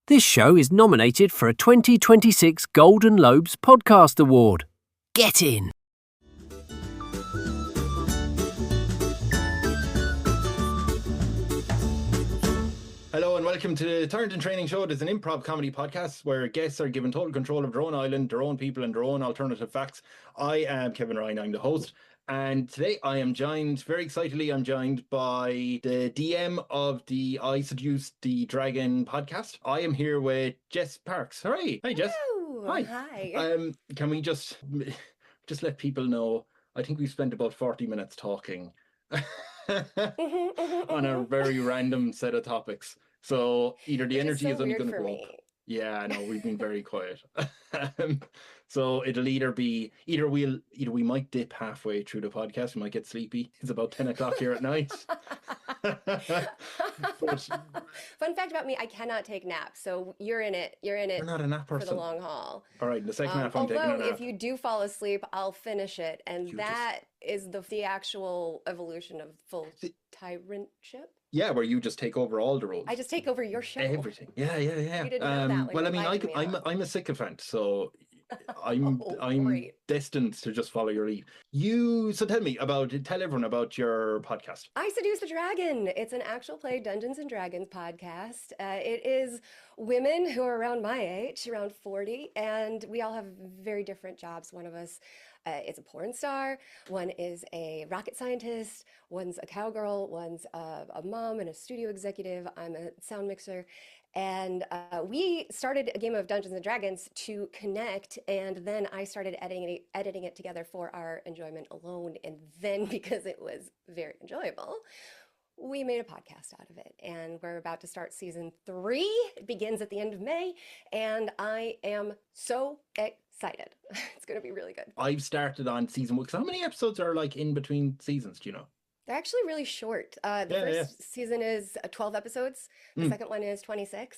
This show is nominated for a 2026 Golden Lobes Podcast Award. Get in! Hello and welcome to the Tyrant Training Show. It's an improv comedy podcast where guests are given total control of their own island, their own people and their own alternative facts. I am Kevin Ryan, I'm the host. And today I am joined, very excitedly, I'm joined by the DM of the I Seduce the Dragon podcast. I am here with Jess Parks. Hooray! Hi, Jess. Hello. Hi. Can we just let people know, I think we spent about 40 minutes talking on a very random set of topics. So either the energy is only going to go up. Yeah, I know, we've been very quiet. So it'll either we might dip halfway through the podcast, we might get sleepy. It's about 10 o'clock here at night. Fun fact about me, I cannot take naps. So you're in it. You're not a nap person. For the long haul. All right, the second half I'm taking a nap. Although if you do fall asleep, I'll finish it. That is the actual evolution of full tyrantship. Yeah, where you just take over all the roles. I just take over your show. Everything. Yeah. You didn't know that. Well, I mean, I'm a sycophant, so I'm destined to just follow your lead. So tell everyone about your podcast. I Seduce the Dragon. It's an actual play Dungeons and Dragons podcast. It is women who are around my age, around 40, and we all have very different jobs. One of us is a porn star, one is a rocket scientist, one's a cowgirl, one's a mom and a studio executive, I'm a sound mixer. And we started a game of Dungeons & Dragons to connect, and then I started editing it together for our enjoyment alone. And then, because it was very enjoyable, we made a podcast out of it. And we're about to start season 3. It begins at the end of May, and I am so excited. It's going to be really good. I've started on season 1. So how many episodes are like in between seasons, do you know? They're actually really short. The first season is 12 episodes. The second one is 26.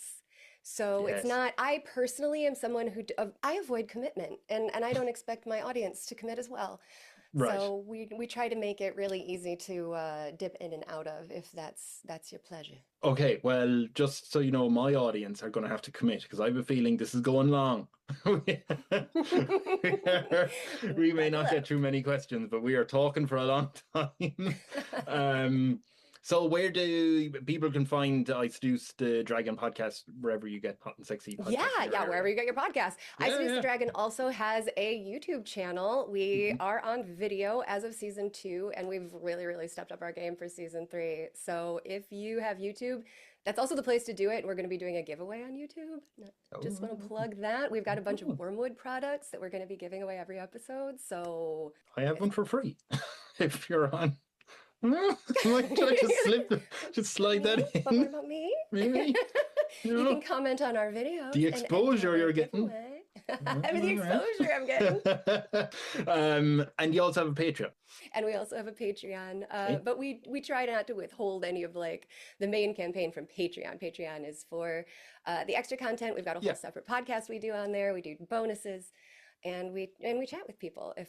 So It's not, I personally am someone who, I avoid commitment, and I don't expect my audience to commit as well. Right. So we try to make it really easy to dip in and out of, if that's your pleasure. Okay, well, just so you know, my audience are going to have to commit, because I have a feeling this is going long. We may not get through many questions, but we are talking for a long time. So where do people can find I Seduce the Dragon podcast? Wherever you get hot and sexy podcasts. Yeah, wherever you get your podcast. I Seduce the Dragon also has a YouTube channel. We are on video as of season 2, and we've really, really stepped up our game for season 3. So if you have YouTube, that's also the place to do it. We're going to be doing a giveaway on YouTube. Just want to plug that. We've got a bunch of Wormwood products that we're going to be giving away every episode. So I have one for free if you're on. Might try to slide that in. But what about me? Maybe. You can comment on our videos. The exposure you're getting. I mean, the exposure I'm getting. And you also have a Patreon. And we also have a Patreon. But we try not to withhold any of like the main campaign from Patreon. Patreon is for the extra content. We've got a whole separate podcast we do on there. We do bonuses, and we chat with people if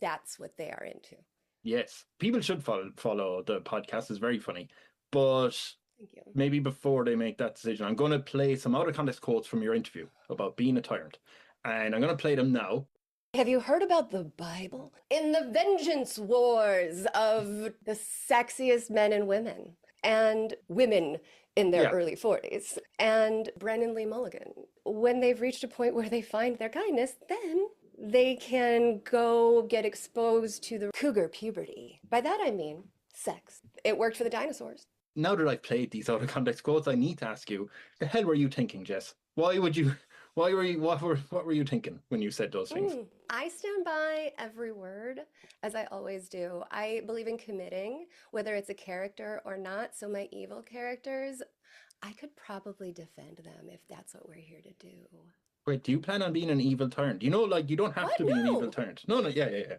that's what they are into. Yes, people should follow the podcast. It's very funny. But thank you. Maybe before they make that decision, I'm going to play some out of context quotes from your interview about being a tyrant. And I'm going to play them now. Have you heard about the Bible? In the vengeance wars of the sexiest men and women in their early 40s, and Brennan Lee Mulligan, when they've reached a point where they find their kindness, then they can go get exposed to the cougar puberty. By that I mean sex. It worked for the dinosaurs. Now that I've played these out of context quotes, I need to ask you, the hell were you thinking, Jess? What were you thinking when you said those things? I stand by every word, as I always do. I believe in committing, whether it's a character or not. So my evil characters, I could probably defend them if that's what we're here to do. Wait, do you plan on being an evil tyrant? You know, like, you don't have to be an evil tyrant. No, yeah.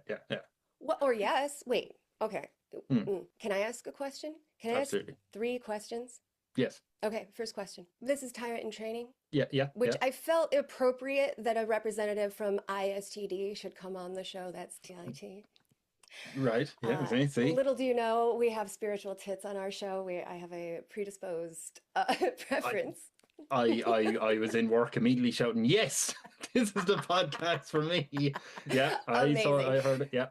What? Or yes. Wait, okay. Can I ask a question? Can I ask 3 questions? Yes. Okay, first question. This is Tyrant in Training. Yeah. Which I felt appropriate that a representative from ISTD should come on the show. That's TIT. Right. Yeah. See. Little do you know, we have spiritual tits on our show. I have a predisposed preference. I was in work immediately shouting, yes, this is the podcast for me. Yeah, I saw it, Amazing. I heard it. Yeah.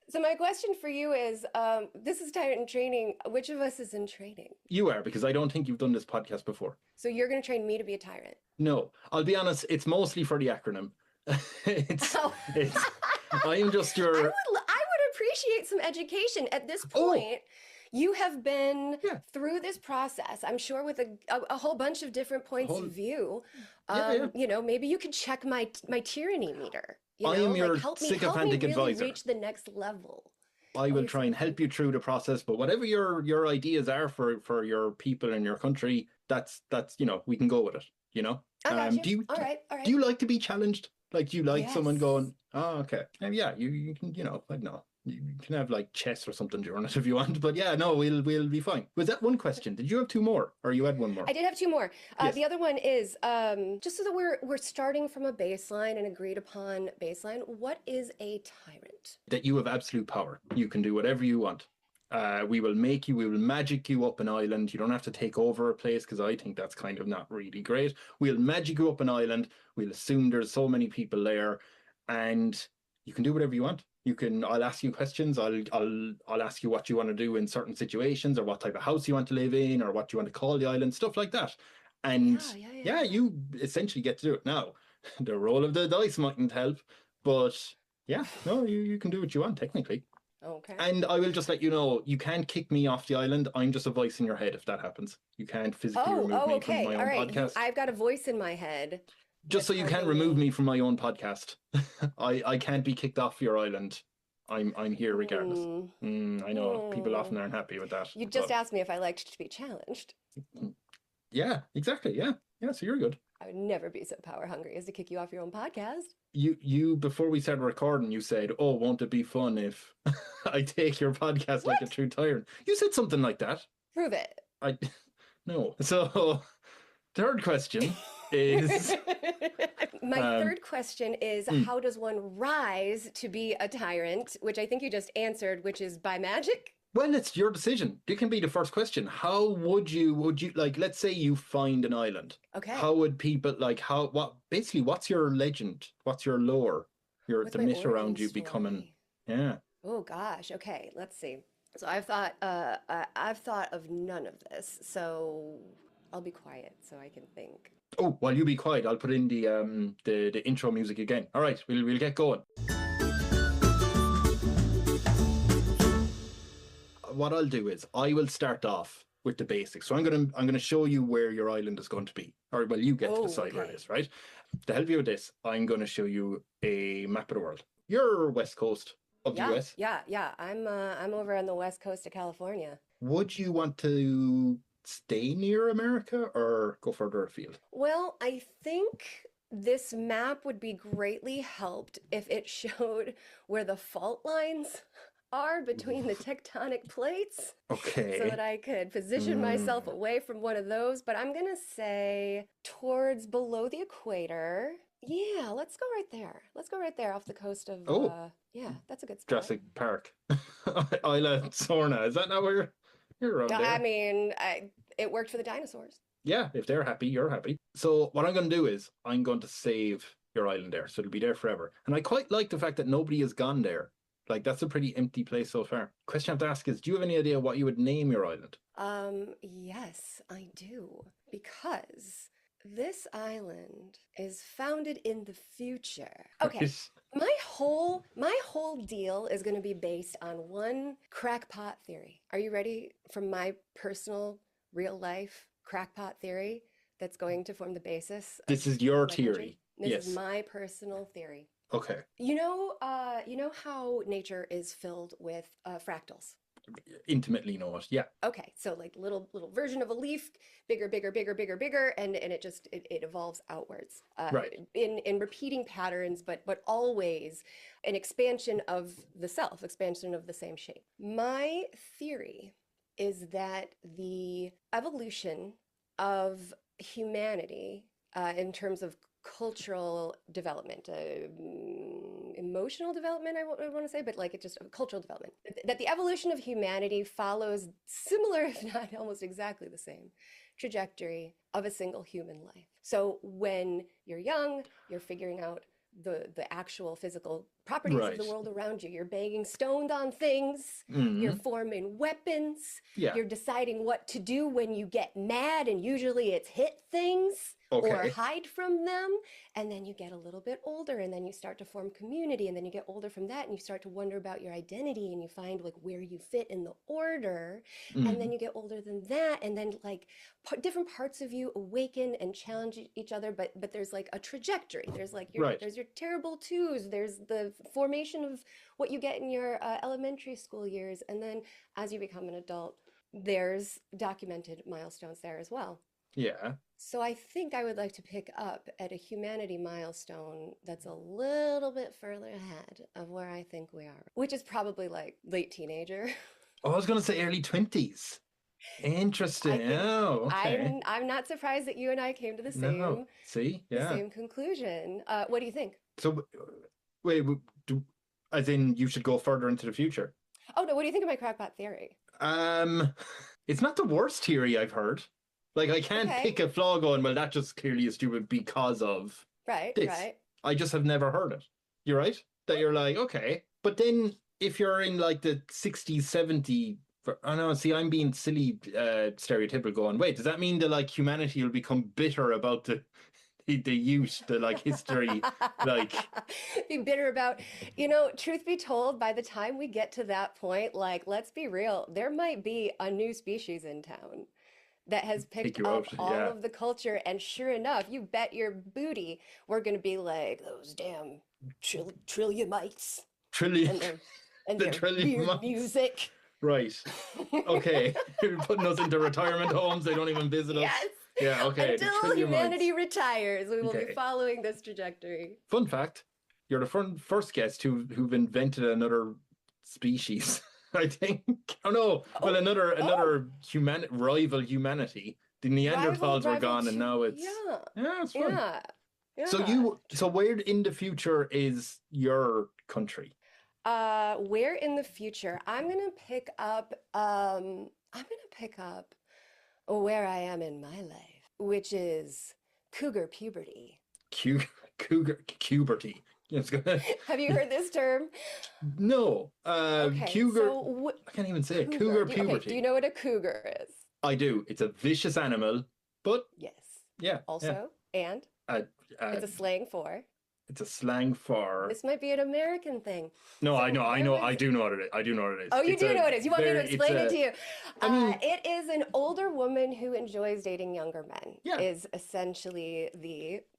So my question for you is, this is Tyrant in training. Which of us is in training? You are, because I don't think you've done this podcast before. So you're going to train me to be a tyrant. No, I'll be honest, it's mostly for the acronym. it's Oh. it's I'm just I your would appreciate some education at this Oh. point. You have been Yeah. through this process, I'm sure, with a whole bunch of different points Whole- of view. Yeah. You know, maybe you could check my tyranny meter. You I know, am your like help me sycophantic really advisor. reach the next level. I will you're try and help you through the process, but whatever your ideas are for your people and your country, that's we can go with it, you know? I got you. Do you All right. do you like to be challenged? Like, do you like someone Yes. going, oh, okay. Yeah, you can, I don't know. You can have like chess or something during it if you want, but yeah, no, we'll be fine. Was that one question? Did you have two more, or you had one more? I did have two more. Yes. The other one is just so that we're starting from a baseline, an agreed upon baseline. What is a tyrant? That you have absolute power. You can do whatever you want. We will magic you up an island. You don't have to take over a place, because I think that's kind of not really great. We'll magic you up an island. We'll assume there's so many people there, and you can do whatever you want. I'll ask you questions. I'll ask you what you want to do in certain situations, or what type of house you want to live in, or what you want to call the island, stuff like that. And Yeah. you essentially get to do it now. The roll of the dice mightn't help, but yeah, no, you can do what you want technically. Okay. And I will just let you know, you can't kick me off the island. I'm just a voice in your head if that happens. You can't physically remove me okay. from my All own right. podcast. I've got a voice in my head. Just so you can't remove me from my own podcast. I can't be kicked off your island. I'm here regardless. I know people often aren't happy with that. You just asked me if I liked to be challenged. Yeah, exactly. Yeah. So you're good. I would never be so power hungry as to kick you off your own podcast. You before we started recording, you said, "Oh, won't it be fun if I take your podcast like a true tyrant?" You said something like that. Prove it. No. So, third question is My third question is, how does one rise to be a tyrant? Which I think you just answered, which is by magic. Well, it's your decision. It can be the first question. How would you like, let's say you find an island. Okay. How would people basically what's your legend? What's your lore? What's The my myth around origin you becoming, story? yeah. Oh gosh. Okay. Let's see. So I've thought of none of this. So I'll be quiet so I can think. Oh, while you be quiet, I'll put in the intro music again. All right, we'll get going. What I'll do is I will start off with the basics. So I'm gonna show you where your island is going to be. Or well, you get to decide where it is, right? To help you with this, I'm gonna show you a map of the world. You're west coast of the US. Yeah. I'm over on the west coast of California. Would you want to stay near America or go further afield? Well, I think this map would be greatly helped if it showed where the fault lines are between the tectonic plates, Okay. so that I could position myself away from one of those. But I'm gonna say towards below the equator. Yeah, let's go right there. Let's go right there off the coast of. Yeah, that's a good spot. Jurassic Park. Isla Sorna. Is that not where you're around there? I mean, it worked for the dinosaurs. Yeah, if they're happy, you're happy. So what I'm going to do is I'm going to save your island there, so it'll be there forever. And I quite like the fact that nobody has gone there. Like, that's a pretty empty place so far. Question I have to ask is, do you have any idea what you would name your island? Yes, I do. Because this island is founded in the future. Okay. My whole deal is going to be based on one crackpot theory. Are you ready for my personal, real life crackpot theory that's going to form the basis? This is your my theory. country? This Yes. is my personal theory. Okay. You know how nature is filled with fractals. Intimately know it. Yeah. Okay, so like little version of a leaf, bigger, and it evolves outwards. Right. In repeating patterns, but always an expansion of the self, expansion of the same shape. My theory is that the evolution of humanity in terms of cultural development, emotional development, I want to say, but like it just cultural development, that the evolution of humanity follows similar, if not almost exactly the same trajectory of a single human life. So when you're young, you're figuring out the actual physical properties of the Right. world around you. You're banging stones on things, you're Mm. forming weapons, Yeah. you're deciding what to do when you get mad, and usually it's hit things or Okay. hide from them. And then you get a little bit older, and then you start to form community, and then you get older from that, and you start to wonder about your identity, and you find like where you fit in the order. And then Mm. you get older than that, and then like different parts of you awaken and challenge each other, but there's like a trajectory. There's like Right. there's your terrible twos, there's the formation of what you get in your elementary school years, and then as you become an adult, there's documented milestones there as well. Yeah. So I think I would like to pick up at a humanity milestone that's a little bit further ahead of where I think we are, which is probably like late teenager. Oh, I was going to say early 20s. I Interesting. think Oh, okay. I'm not surprised that you and I came to No. See? the Yeah. same conclusion. What do you think? So, wait, as in you should go further into the future? Oh no, what do you think of my crackpot theory? Um, it's not the worst theory I've heard. Like, I can't Okay, pick a flaw going, well, that just clearly is stupid because of right, this. right. I just have never heard it. You're right? That you're like, okay. But then if you're in like the 60s, 70s, I know, see, I'm being silly, stereotypical going, wait, does that mean that like humanity will become bitter about the use, the like history, like, Be bitter about, truth be told, by the time we get to that point, like, let's be real, there might be a new species in town that has take picked you up out? all Yeah. of the culture. And sure enough, you bet your booty, we're going to be like those damn trilliumites Trillion, and the their trillion weird months. music. Right. Okay. You're putting us into retirement homes. They don't even visit us. Yes. Yeah, okay. The Until trillion mites. humanity retires, we will be Okay. following this trajectory. Fun fact, you're the first guest who've invented another species, I think. Oh no, well, Oh, oh, another rival humanity. The Neanderthals were rival gone, and to, now yeah, it's fun. yeah, So yeah. where in the future is your country? Where in the future? I'm gonna pick up where I am in my life, which is cougar puberty. Cu- Puberty. It's gonna, Have you heard this term? no, Okay, cougar. so I can't even say it. cougar. Cougar Do you puberty. know what a cougar is? I do. It's a vicious animal, but Yes. yeah, yeah. Also, and Uh, uh, it's a slang for. it's a slang for. This might be an American thing. No, So there I was. do know what it is. I do know what it is. Oh, you It's do a know what it is. You want me to very, explain it to you? I mean, It is an older woman who enjoys dating younger men, yeah, is essentially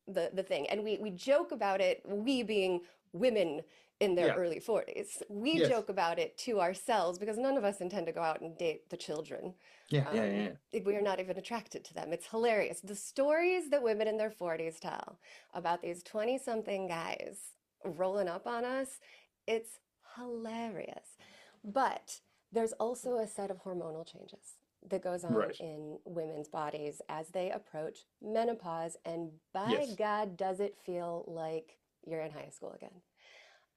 the thing. And we joke about it, we being women in their yeah, early 40s. We yes, joke about it to ourselves because none of us intend to go out and date the children. yeah, yeah, yeah. We are not even attracted to them. It's hilarious. The stories that women in their 40s tell about these 20-something guys rolling up on us, it's hilarious. But there's also a set of hormonal changes that goes on Right. in women's bodies as they approach menopause, and by Yes. God, does it feel like you're in high school again.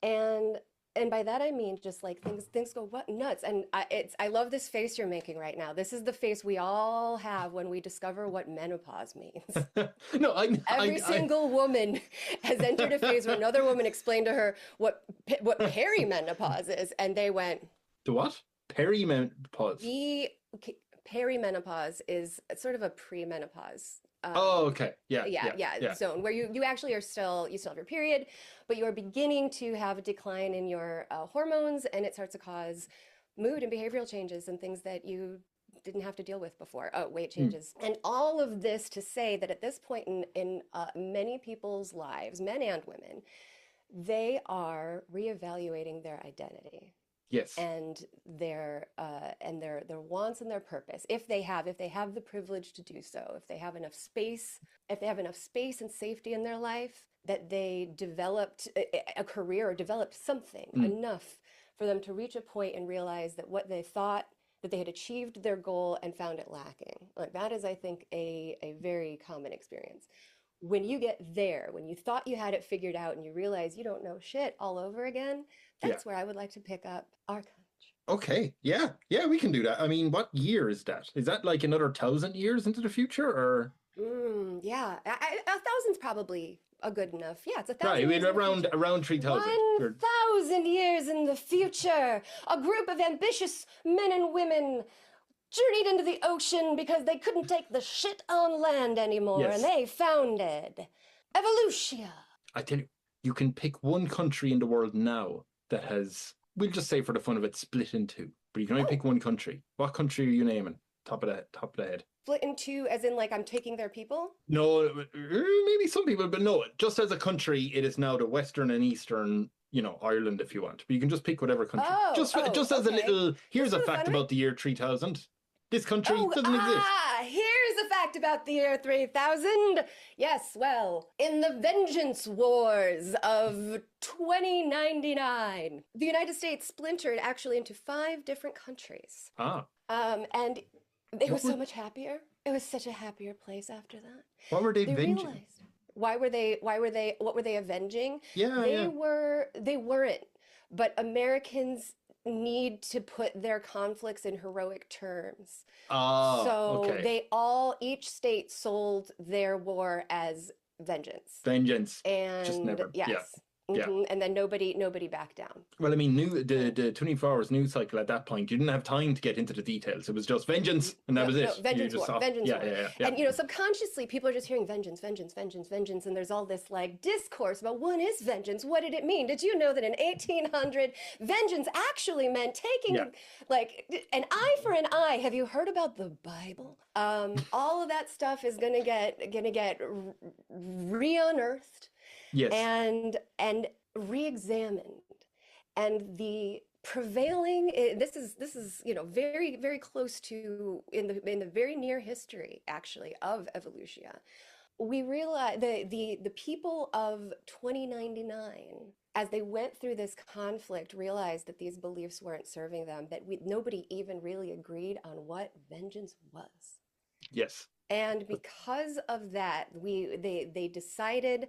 And and by that I mean just like things go what nuts. And I love this face you're making right now. This is the face we all have when we discover what menopause means. No, Every single woman has entered a phase where another woman explained to her what perimenopause is, and they went, the what? Perimenopause. the perimenopause is sort of a premenopause. Oh, okay. Yeah, Yeah, yeah, yeah, yeah. zone where you actually you still have your period, but you are beginning to have a decline in your hormones, and it starts to cause mood and behavioral changes and things that you didn't have to deal with before. Oh, weight Mm. changes. And all of this to say that at this point in many people's lives, men and women, they are reevaluating their identity Yes. and their wants and their purpose, if they have the privilege to do so, if they have enough space, and safety in their life, that they developed a career or developed something Mm. enough for them to reach a point and realize that what they thought that they had achieved their goal and found it lacking. Like that is, I think, a very common experience. When you get there, when you thought you had it figured out and you realize you don't know shit all over again, Yeah. that's where I would like to pick up our country. Okay. Yeah. Yeah, we can do that. I mean, what year is that? Is that like another 1,000 years into the future, or? Yeah, a thousand's probably a good enough. Yeah, it's a Right. thousand We're years in the future. around 3,000. 1,000 years in the future, a group of ambitious men and women journeyed into the ocean because they couldn't take the shit on land anymore, and Yes. they founded Evolutia. I tell you, you can pick one country in the world now that has, we'll just say for the fun of it, split in two. But you can only Oh, pick one country. What country are you naming? Top of the head. split in two, as in like I'm taking their people? No, maybe some people, but no, just as a country, it is now the Western and Eastern, Ireland if you want. But you can just pick whatever country. Just as a Okay. little, here's Just a for the fact fun of it? about the year 3000. This country Oh, doesn't exist. here's a fact about the year 3000. Yes, well, in the Vengeance Wars of 2099, the United States splintered actually into 5 different countries. Ah, And it was What so much happier. It was such a happier place after that. what were they They vengeing? realized what were they avenging? Yeah, They weren't, but Americans need to put their conflicts in heroic terms. Ah, So okay. each state sold their war as vengeance. Vengeance. Just And never. Yeah, yes. yeah. And then nobody backed down. Well, I mean, the 24 hours news cycle at that point, you didn't have time to get into the details. It was just vengeance, and that No, was no, it. You vengeance just war, saw. vengeance Yeah, war. yeah, yeah, yeah. And subconsciously people are just hearing vengeance, vengeance, vengeance, vengeance, and there's all this like discourse about what is vengeance? What did it mean? Did you know that in 1800 vengeance actually meant taking Yeah. like an eye for an eye? Have you heard about the Bible? All of that stuff is gonna get re-unearthed Yes. and re-examined, and the prevailing this is very very close to in the very near history actually of Evolutia. We realize the people of 2099, as they went through this conflict, realized that these beliefs weren't serving them, that nobody even really agreed on what vengeance was. Yes. And because of that, they decided,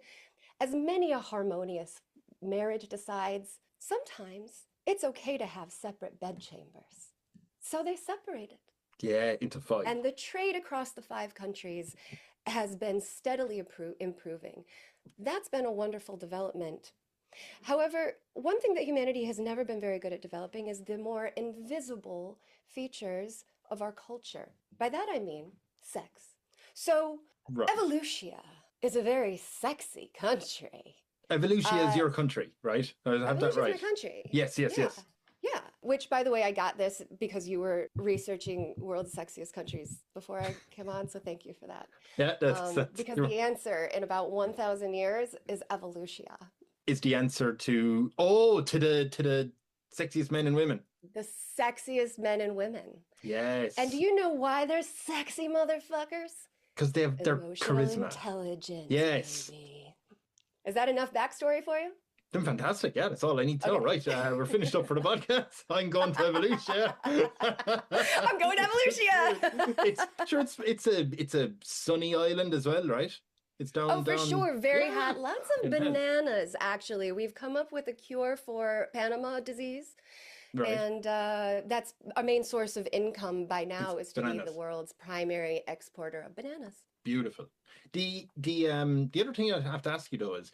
as many a harmonious marriage decides, sometimes it's okay to have separate bedchambers. So they separated. Yeah, into 5. And the trade across the 5 countries has been steadily improving. That's been a wonderful development. However, one thing that humanity has never been very good at developing is the more invisible features of our culture. By that I mean sex. So, Right. Evolutia is a very sexy country. Evolutia is Uh, your country, right? I have that Evolution is right. my country. Yes, yes, Yeah. yes. Yeah. Which, by the way, I got this because you were researching world's sexiest countries before I came on. So thank you for that. Yeah, that's Because the answer in about 1,000 years is Evolutia, is the answer to the sexiest men and women. the sexiest men and women. Yes. And do you know why they're sexy motherfuckers? Because they have their Emotional charisma. intelligence. Yes. Baby. Is that enough backstory for you? Then fantastic. Yeah, that's all I need to know. Okay. Right. We're finished up for the podcast. I'm going to Evolutia. I'm going to Evolutia. It's a sunny island as well, right? It's down. Oh, for down- sure. Very Yeah. hot. Lots of Intense. bananas, actually. We've come up with a cure for Panama disease. Right. And that's our main source of income by now, It's is to be bananas. the world's primary exporter of bananas. Beautiful. The other thing I have to ask you though is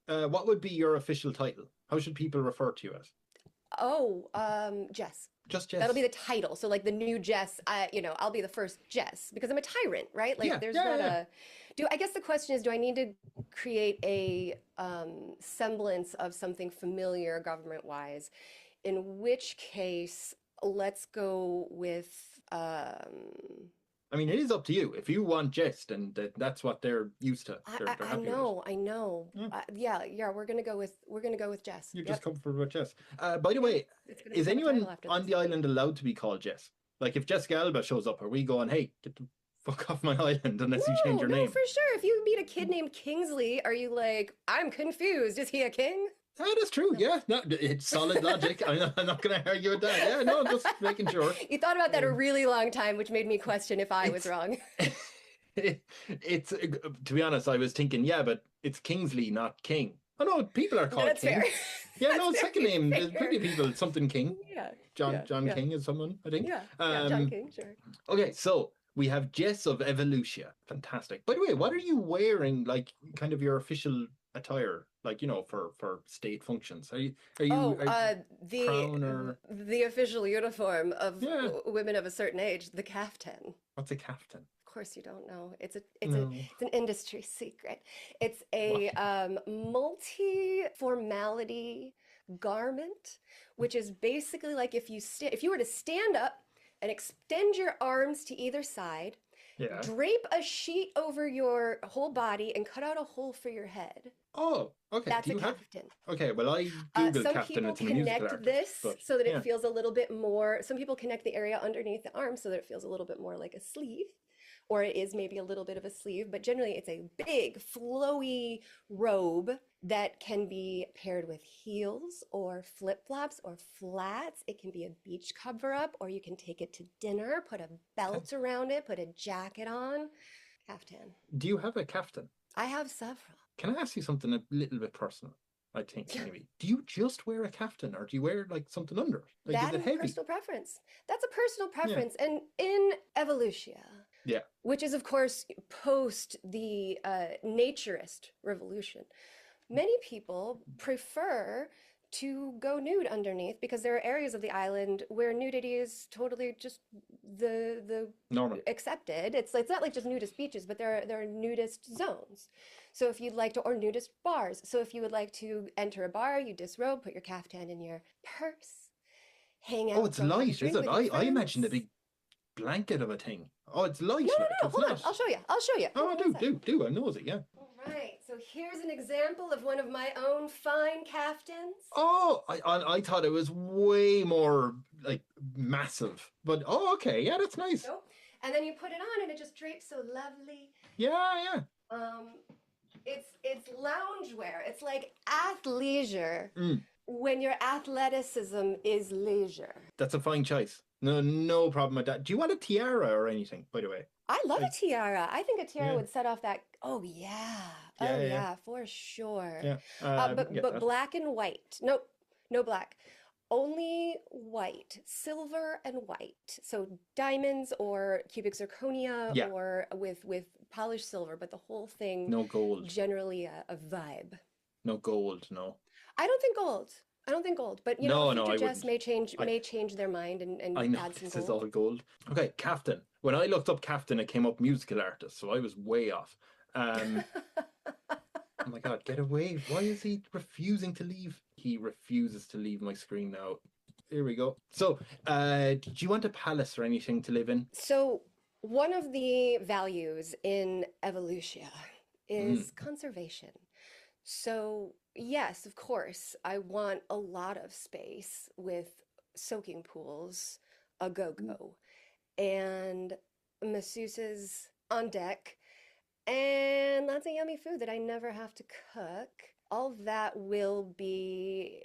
what would be your official title? How should people refer to you as? Oh, Jess. Just Jess. That'll be the title. So like the new Jess, I'll be the first Jess because I'm a tyrant, right? Like Yeah, there's yeah, not yeah. I guess the question is, do I need to create a semblance of something familiar government-wise? In which case, let's go with, I mean, it is up to you. If you want Jess, then that's what they're used to. They're I happy with it. I know. Yeah. Yeah, we're gonna go with Jess. You're Yep. just comfortable with Jess. By the way, It's gonna is become a anyone title after on this. the island allowed to be called Jess? Like if Jessica Alba shows up, are we going, hey, get the fuck off my island unless you change your No, name? for sure. If you meet a kid named Kingsley, are you like, I'm confused. Is he a king? Ah, that's true. Yeah, no, it's solid logic. I'm not going to argue with that. Yeah, no, just making sure. You thought about that a really long time, which made me question if I was wrong. It's to be honest, I was thinking, yeah, but it's Kingsley, not King. Oh no, people are called That's King. fair. Yeah, That's no, second very name. There's fair. plenty of people. Something King. Yeah. John King is someone, I think. Yeah. John King, sure. Okay, so we have Jess of Evolutia. Fantastic. By the way, what are you wearing? Like, kind of your official attire, like for state functions. Are you Oh, crown or the official uniform of yeah? women of a certain age, the caftan. What's a caftan? Of course, you don't know. No. It's an industry secret. It's What? a multi-formality garment, which is basically like if you were to stand up and extend your arms to either side, Yeah. drape a sheet over your whole body, and cut out a hole for your head. Oh, okay. That's Do a you have? caftan. Okay, well, I googled Some caftan. people It's a musical connect artist, this but so that yeah. it feels a little bit more. Some people connect the area underneath the arm so that it feels a little bit more like a sleeve, or it is maybe a little bit of a sleeve, but generally it's a big, flowy robe that can be paired with heels or flip-flops or flats. It can be a beach cover-up, or you can take it to dinner, put a belt around it, put a jacket on. Caftan. Do you have a caftan? I have several. Can I ask you something a little bit personal? I think maybe. Do you just wear a caftan, or do you wear like something under it? Like, That is it is a heavy? personal preference. That's a personal preference. And in Evolutia, Yeah. which is, of course, post the naturist revolution, many people prefer to go nude underneath because there are areas of the island where nudity is totally just the Normal. accepted. It's not like just nudist beaches, but there are nudist zones. So if you'd like to, or nudist bars. So if you would like to enter a bar, you disrobe, put your caftan in your purse, hang out. Oh, it's go have a light, is drink it? with your I imagined a friends. big blanket of a thing. Oh, it's light. No, Like no, it's hold on. not. I'll show you. I'll show you. Oh, Hold on one sec. do. I knows it. Yeah. All right. So here's an example of one of my own fine caftans. Oh, I thought it was way more like massive, but oh, okay, yeah, that's nice. Nope. And then you put it on and it just drapes so lovely. Yeah. It's loungewear. It's like athleisure Mm. when your athleticism is leisure. That's a fine choice. No problem with that. Do you want a tiara or anything, by the way? I love a tiara. I think a tiara Yeah. would set off that. Oh yeah. Yeah, Oh yeah. yeah, for sure. Yeah. But get but that. black and white. Nope, no black. Only white, silver and white. So diamonds or cubic zirconia Yeah. or with polished silver, but the whole thing No gold. generally a vibe. No gold. No. I don't think gold. I don't think gold, but you know, No, future I Jess wouldn't. may change their mind and I know add some this is gold. all gold. Okay, Kaftan. When I looked up Kaftan, it came up musical artist, so I was way off. Oh my God, get away. Why is he refusing to leave? He refuses to leave my screen now. Here we go. So, do you want a palace or anything to live in? So one of the values in Evolutia is conservation. So yes, of course, I want a lot of space with soaking pools, a go-go, and masseuses on deck, and lots of yummy food that I never have to cook. All that will be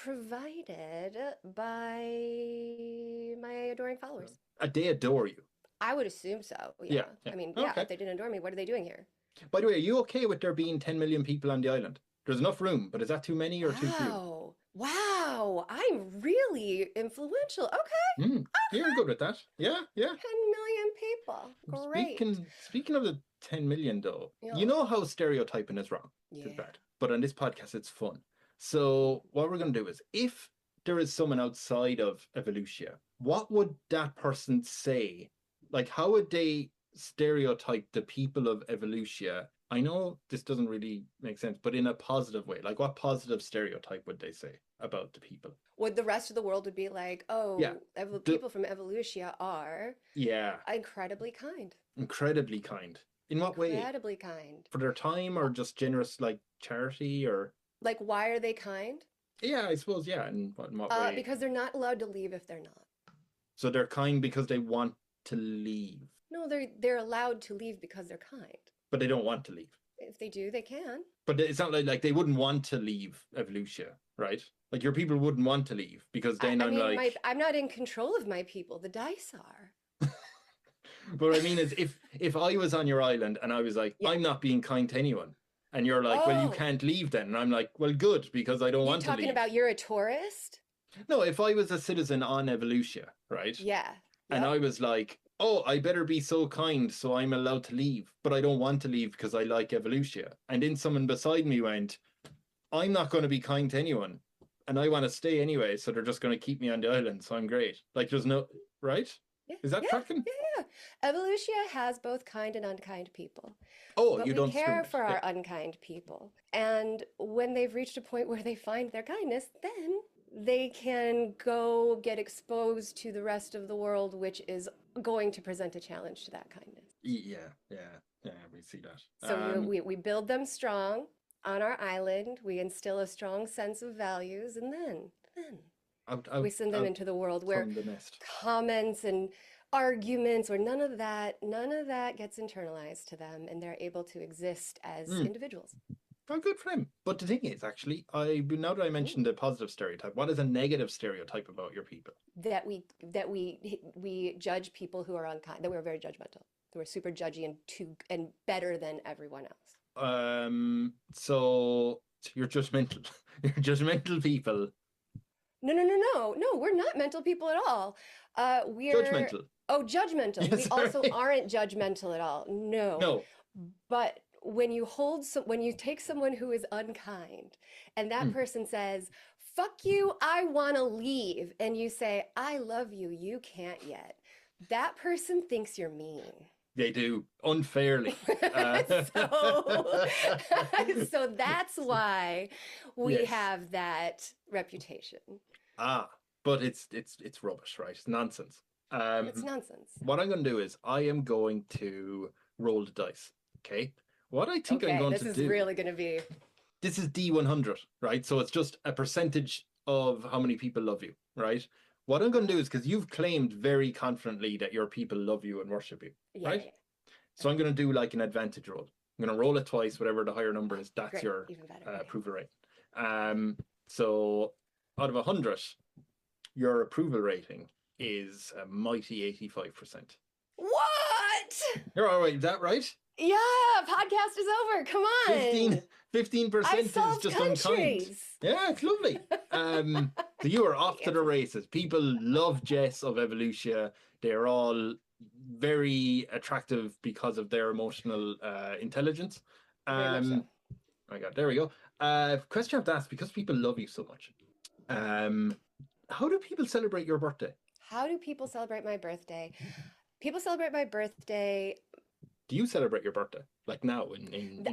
provided by my adoring followers. They adore you. I would assume so. Yeah, yeah. I mean, yeah, Okay. if they didn't adore me, what are they doing here? By the way, are you okay with there being 10 million people on the island? There's enough room, but is that too many or too few? Wow. Wow. I'm really influential. Okay. You're good with that. Yeah. 10 million people. Great. Speaking of the 10 million though, Yeah. you know how stereotyping is wrong. Yeah. It's bad. But on this podcast, it's fun. So what we're going to do is, if there is someone outside of Evolutia, what would that person say? Like, how would they stereotype the people of Evolutia? I know this doesn't really make sense, but in a positive way. Like, what positive stereotype would they say about the people? Would the rest of the world would be like, oh, Yeah. people from Evolutia are Yeah, incredibly kind. incredibly kind. In what way? Incredibly kind. For their time, or just generous, like charity, or Like, why are they kind? yeah, I suppose, yeah. In what way? Because they're not allowed to leave if they're not. So they're kind because they want to leave, No, they're allowed to leave because they're kind. but they don't want to leave. If they do, they can. But it's not like they wouldn't want to leave Evolutia, right? Like, your people wouldn't want to leave, because then I I'm mean, like, I'm not in control of my people. The dice are. but what I mean is, if I was on your island and I was like, Yeah. I'm not being kind to anyone, And you're like, well, you Oh, can't leave then. And I'm like, well, good, because I don't you want to talking leave. about you're a tourist? No, if I was a citizen on Evolutia, right? Yeah. And Yep. I was like, oh, I better be so kind so I'm allowed to leave, but I don't want to leave because I like Evolutia. And then someone beside me went, I'm not going to be kind to anyone. And I want to stay anyway, so they're just going to keep me on the island. So I'm great. Like, there's no, right? Yeah, Is that yeah, tracking? yeah, yeah. Evolutia has both kind and unkind people, Oh, but you we don't care discriminate. for Yeah. our unkind people. And when they've reached a point where they find their kindness, then they can go get exposed to the rest of the world, which is going to present a challenge to that kindness. Yeah, yeah, yeah, we see that. So we build them strong on our island, we instill a strong sense of values, and then we send them Out into the world where from the nest. comments and arguments or none of that gets internalized to them and they're able to exist as Mm. individuals. Oh, good for him. But the thing is, actually, now that I Ooh. mentioned the positive stereotype, what is a negative stereotype about your people? That we judge people who are unkind, that we're very judgmental, that we're super judgy and better than everyone else. So you're judgmental. You're judgmental people. No, we're not mental people at all. We're Judgmental. judgmental. Yeah, We also sorry. aren't judgmental at all. No. No. But when you take someone who is unkind and that Mm, person says, "Fuck you, I want to leave," and you say, "I love you, you can't yet," that person thinks you're mean. they do unfairly. Uh, So, so that's why we yes. have that reputation. Ah, but it's rubbish, right? It's nonsense. It's nonsense. What I'm going to do is I am going to roll the dice. Okay. What I think I'm Okay, going this to is do. really going to be. This is D100, right? So it's just a percentage of how many people love you, right? What I'm going to do is because you've claimed very confidently that your people love you and worship you, Yeah, right? yeah, So I'm going to do like an advantage roll. I'm going to roll it twice, whatever the higher number is, that's great, your even better. Okay. approval rate. So out of 100, your approval rating is a mighty 85%. What? You're all right, is that right? Yeah, podcast is over. Come on. 15% I is solved just unkind. countries. Yeah, it's lovely. So you are off to the Yes. races. People love Jess of Evolutia. They're all very attractive because of their emotional intelligence. Very much so. My God, there we go. Question I have to ask, because people love you so much. How do people celebrate your birthday? How do people celebrate my birthday? People celebrate my birthday. Do you celebrate your birthday? Like now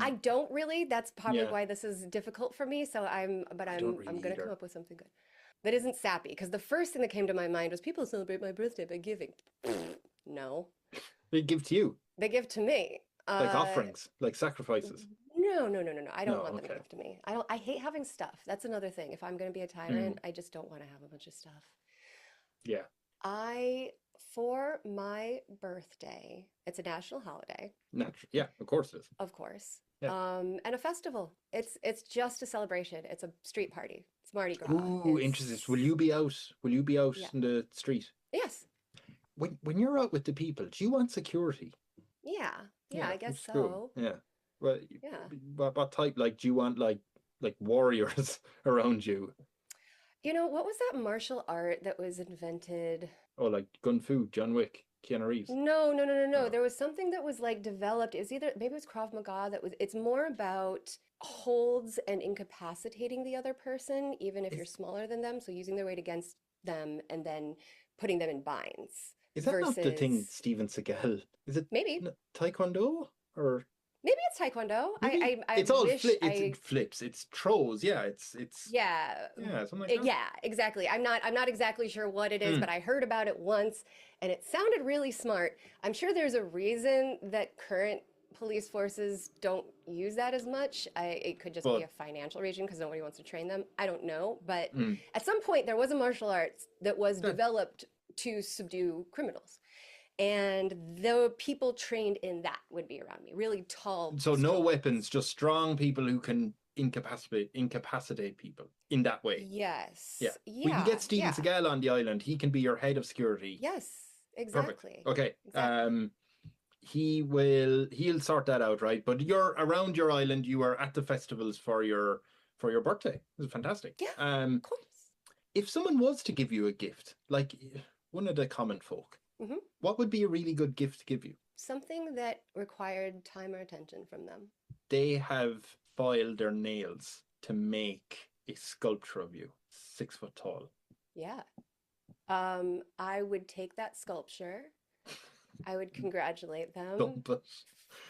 I don't really. That's probably Yeah. why this is difficult for me. So I'm don't really I'm gonna either. come up with something good. That isn't sappy, because the first thing that came to my mind was people celebrate my birthday by giving. No, They give to you, they give to me. like offerings, like sacrifices. No. I don't No, want them to okay. give to me. I hate having stuff. That's another thing. If I'm gonna be a tyrant, I just don't want to have a bunch of stuff. Yeah. For my birthday, it's a national holiday, Natural. Yeah, of course it is. of course. Yeah. And a festival. It's just a celebration. It's a street party. It's Mardi Gras. Ooh, interesting. Will you be out? Will you be out Yeah. in the street? Yes. When you're out with the people, do you want security? Yeah. Yeah, I guess which is cool. so. Yeah. Well, Yeah. what type? Like, do you want like warriors around you? You know, what was that martial art that was invented? Oh, like Gun Fu, John Wick, Keanu Reeves. No. Oh. There was something that was like developed. It was maybe it was Krav Maga it's more about holds and incapacitating the other person, even if you're smaller than them. So using their weight against them and then putting them in binds. Is that not the thing, Versus Steven Seagal? Is it maybe Taekwondo or? maybe it's Taekwondo. Maybe I it's all wish it flips, it's throws. Yeah, it's yeah. something like that. Yeah, exactly. I'm not exactly sure what it is, but I heard about it once and it sounded really smart. I'm sure there's a reason that current police forces don't use that as much. It could just be a financial reason because nobody wants to train them. I don't know, but at some point there was a martial arts that was developed to subdue criminals. And the people trained in that would be around me, really tall. So no strong. weapons, just strong people who can incapacitate people in that way. Yes. Yeah. Yeah. We can get Steven yeah. Seagal on the island. He can be your head of security. Yes, Perfect. exactly. Okay. Exactly. he'll sort that out, right? But you're around your island, you are at the festivals for your birthday. This is fantastic. Yeah, of course. If someone was to give you a gift, like one of the common folk, Hmm. what would be a really good gift to give you? Something that required time or attention from them. They have filed their nails to make a sculpture of you, 6 foot tall. Yeah. I would take that sculpture. I would congratulate them But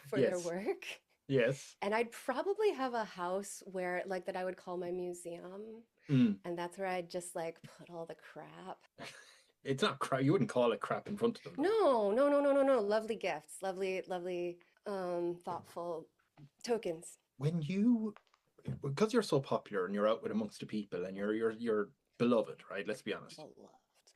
for their yes, work. yes. And I'd probably have a house where, like, that I would call my museum. Mm. And that's where I'd just, like, put all the crap. It's not crap. You wouldn't call it crap in front of them. No, no, no, no, no, no. Lovely gifts. Lovely, lovely, thoughtful tokens. When you, because you're so popular and you're out with amongst the people and you're beloved, right? Let's be honest. Beloved.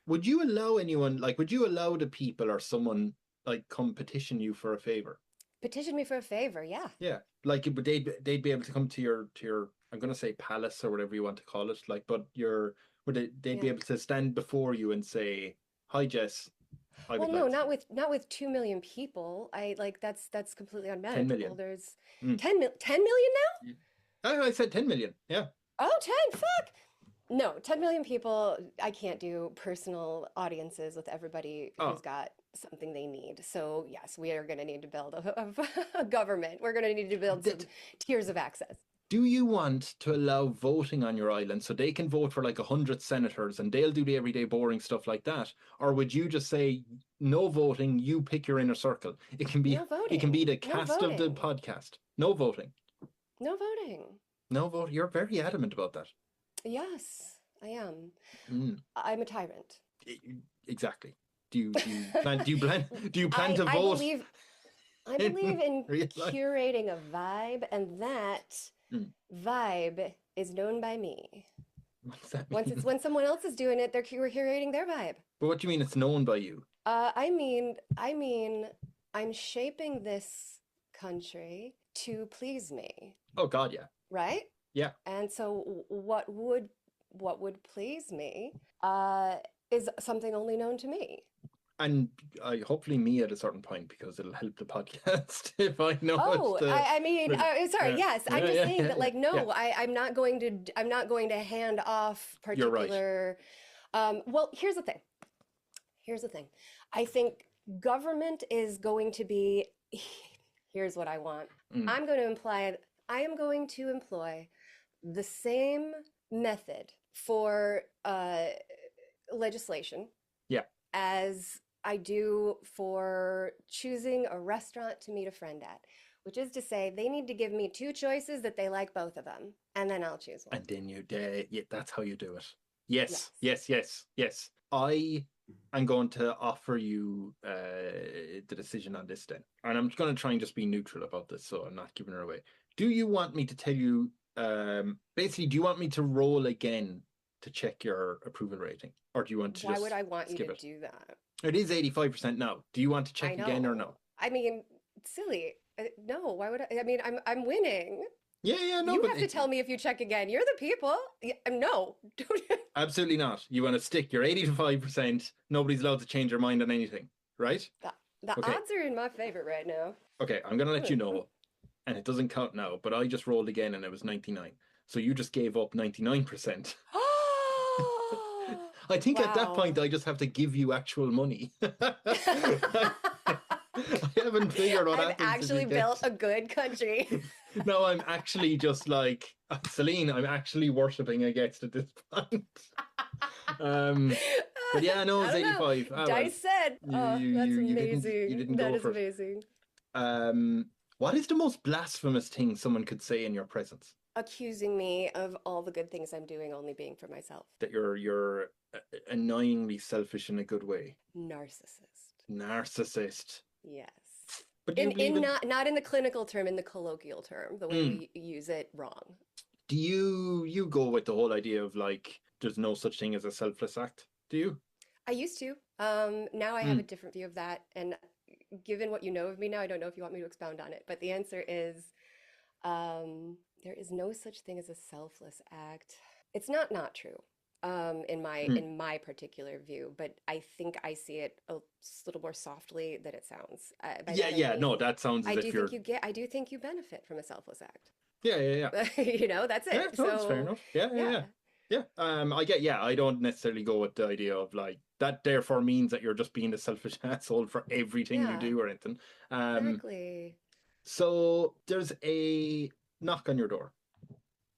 Would you allow anyone, like, would you allow the people or someone like come petition you for a favor? Petition me for a favor, yeah. Yeah, like they'd be able to come to your I'm gonna say palace or whatever you want to call it, like, but they'd be Yeah. able to stand before you and say, "Hi, Jess, I Well, would no, like to." not with 2 million people. I like that's completely 10 unmanageable. million. There's Mm. 10 million now? I said 10 million. Yeah. Oh, 10, fuck. No, 10 million people. I can't do personal audiences with everybody Oh, who's got something they need. So, yes, we are going to need to build a government. We're going to need to build some tiers of access. do you want to allow voting on your island so they can vote for like 100 senators and they'll do the everyday boring stuff like that? Or would you just say no voting, you pick your inner circle? It can be No the voting. No cast of the voting. podcast. No voting. No voting. No vote. You're very adamant about that. Yes, I am. Mm, I'm a tyrant. exactly. Do you plan to I vote I believe in real life? curating a vibe, and that Mm, vibe is known by me. what does that Once mean? it's when someone else is doing it, we're curating their vibe. But what do you mean it's known by you? I mean, I'm shaping this country to please me, Oh God, yeah. right? Yeah. And so what would please me is something only known to me. And hopefully me at a certain point because it'll help the podcast if I know Oh, it's the I mean, sorry, yeah. yes, I'm just saying that, like, yeah. no, I'm not going to hand off You're right. particular. Well, here's the thing. Here's the thing. I think government is going to be. Here's what I want. Mm. I am going to employ the same method for legislation Yeah. as I do for choosing a restaurant to meet a friend at, which is to say, they need to give me two choices that they like both of them, and then I'll choose one. And then yeah, that's how you do it. Yes, Yes. yes, yes, yes. I am going to offer you the decision on this then. And I'm going to try and just be neutral about this, so I'm not giving her away. Do you want me to tell you, basically, do you want me to roll again to check your approval rating? Or do you want to Why just would I want you skip to it? do that? It is 85% now. Do you want to I check again or know. no? I mean, it's silly. No, why would I? I mean, I'm winning. Yeah, no, You but have to tell me if you check again. You're the people. No, don't. absolutely not. You want to stick your 85%. Nobody's allowed to change their mind on anything, right? The Okay. odds are in my favor right now. Okay, I'm going to let you know. And it doesn't count now, but I just rolled again and it was 99. So you just gave up 99%. I think at that point, Wow. I just have to give you actual money. I haven't figured what I've happens if you actually get- built a good country. No, I'm actually just like, Celine, I'm actually worshipping against at this point. But yeah, no, it's I don't know. 85. Ah, well. Dice said, "Oh, that's you amazing. didn't That go is for it. amazing." What is the most blasphemous thing someone could say in your presence? Accusing me of all the good things I'm doing only being for myself. That you're annoyingly selfish in a good way. Narcissist. Narcissist. Yes. But do you believe in, Not in the clinical term, in the colloquial term, the way we use it wrong. do you go with the whole idea of like there's no such thing as a selfless act? Do you? I used to. Now I have a different view of that. And given what you know of me now, I don't know if you want me to expound on it. But the answer is there is no such thing as a selfless act. It's not true. in my particular view, but I think I see it a little more softly than it sounds. By Yeah, that I yeah. mean, No, that sounds as if you're. I do think you benefit from a selfless act. Yeah, yeah, yeah. You know, that's Yeah, it. no, that's fair So, enough. Yeah, yeah, yeah, yeah. Yeah. I get, yeah, I don't necessarily go with the idea of like that therefore means that you're just being a selfish asshole for everything you yeah, do or anything. exactly. So there's a knock on your door.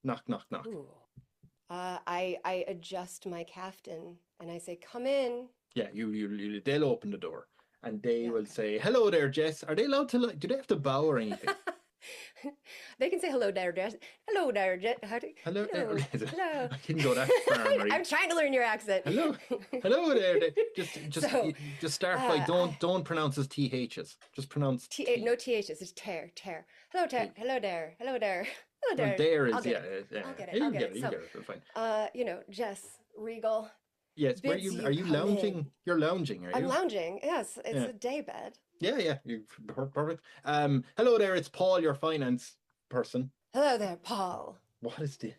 Knock, knock, knock. Ooh. I adjust my caftan and I say, "Come in." Yeah, they'll open the door and they Yeah, will okay. say, "Hello there, Jess." Are they allowed to like? Do they have to bow or anything? They can say hello there, Jess. Hello there, Jess. Hello, Hello, hello. I didn't go that far, Marie. I'm trying to learn your accent. Hello, hello there. So, Just start by I, don't pronounce as ths. Just pronounce no THs, it's tear. Hello, T. hello there, hello there, hello Well, there. there I'll is get yeah, it. yeah, I'll get yeah. it. I'll You get get it. it. You So, get it. That's fine. Jess Regal Yes, where bids you you are you come lounging? in. You're lounging, are I'm you? lounging. Yes, it's Yeah, a day bed. yeah, yeah. You perfect. Hello there. It's Paul, your finance person. Hello there, Paul. What is the?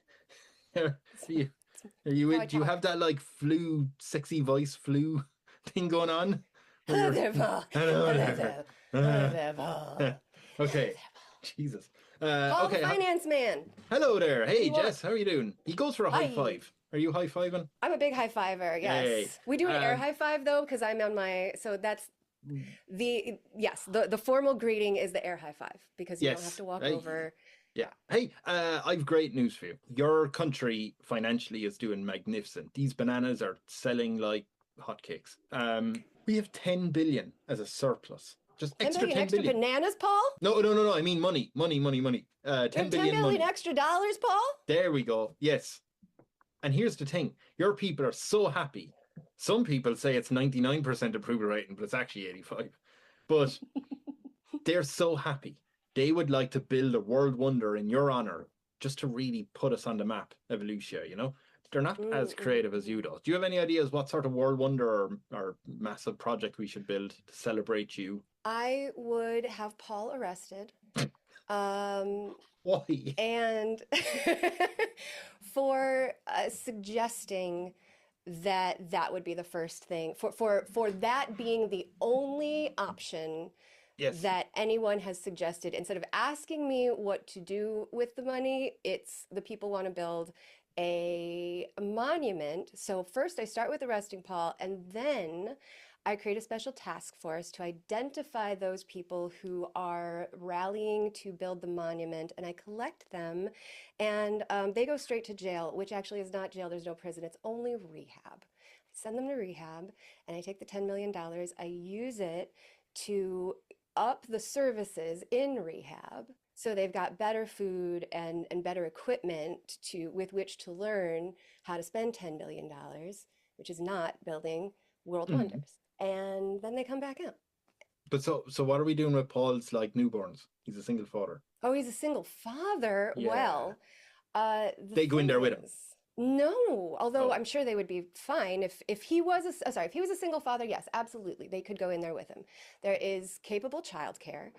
Are It's, you? it's Are you? how I Do you talk. have that like sexy voice flu thing going on? Where Hello you're, there, Paul. hello Hello there. there. Hello there, Paul. Hello Okay, there, Paul. Jesus. Paul the Okay. finance man. Hello there. What do Hey, you want? Jess. How are you doing? He goes for a high Hi. five. Are you high fiving? I'm a big high fiver. Hey. Yes. We do an air high five though, because I'm on my, so that's the formal greeting is the air high five because you don't have Yes. to walk over. Yeah. Yeah. Hey, I've great news for you. Your country financially is doing magnificent. These bananas are selling like hotcakes. We have 10 billion as a surplus. Just 10 extra billion 10 extra billion. bananas, Paul? No, no, no, no. I mean money, money, money, money. We 10 have 10 billion billion money. extra dollars, Paul? There we go. Yes. And here's the thing. Your people are so happy. Some people say it's 99% approval rating, but it's actually 85. But they're so happy. They would like to build a world wonder in your honor just to really put us on the map, Evolutia, you know? They're not as creative as you do. Do you have any ideas what sort of world wonder or massive project we should build to celebrate you? I would have Paul arrested. Um, Why? and for suggesting that would be the first thing for that being the only option Yes. that anyone has suggested. Instead of asking me what to do with the money, it's the people want to build a monument. So first I start with arresting Paul, and then I create a special task force to identify those people who are rallying to build the monument, and I collect them, and they go straight to jail, which actually is not jail. There's no prison. It's only rehab. I send them to rehab, and I take the $10 million. I use it to up the services in rehab. So they've got better food and better equipment with which to learn how to spend $10 billion, which is not building world Mhm. wonders. And then they come back out. But so what are we doing with Paul's like newborns? He's a single father. Oh, he's a single father. Yeah. Well, the They go in thing there with him. is, no, although Oh. I'm sure they would be fine if he was if he was a single father, yes, absolutely. They could go in there with him. There is capable childcare,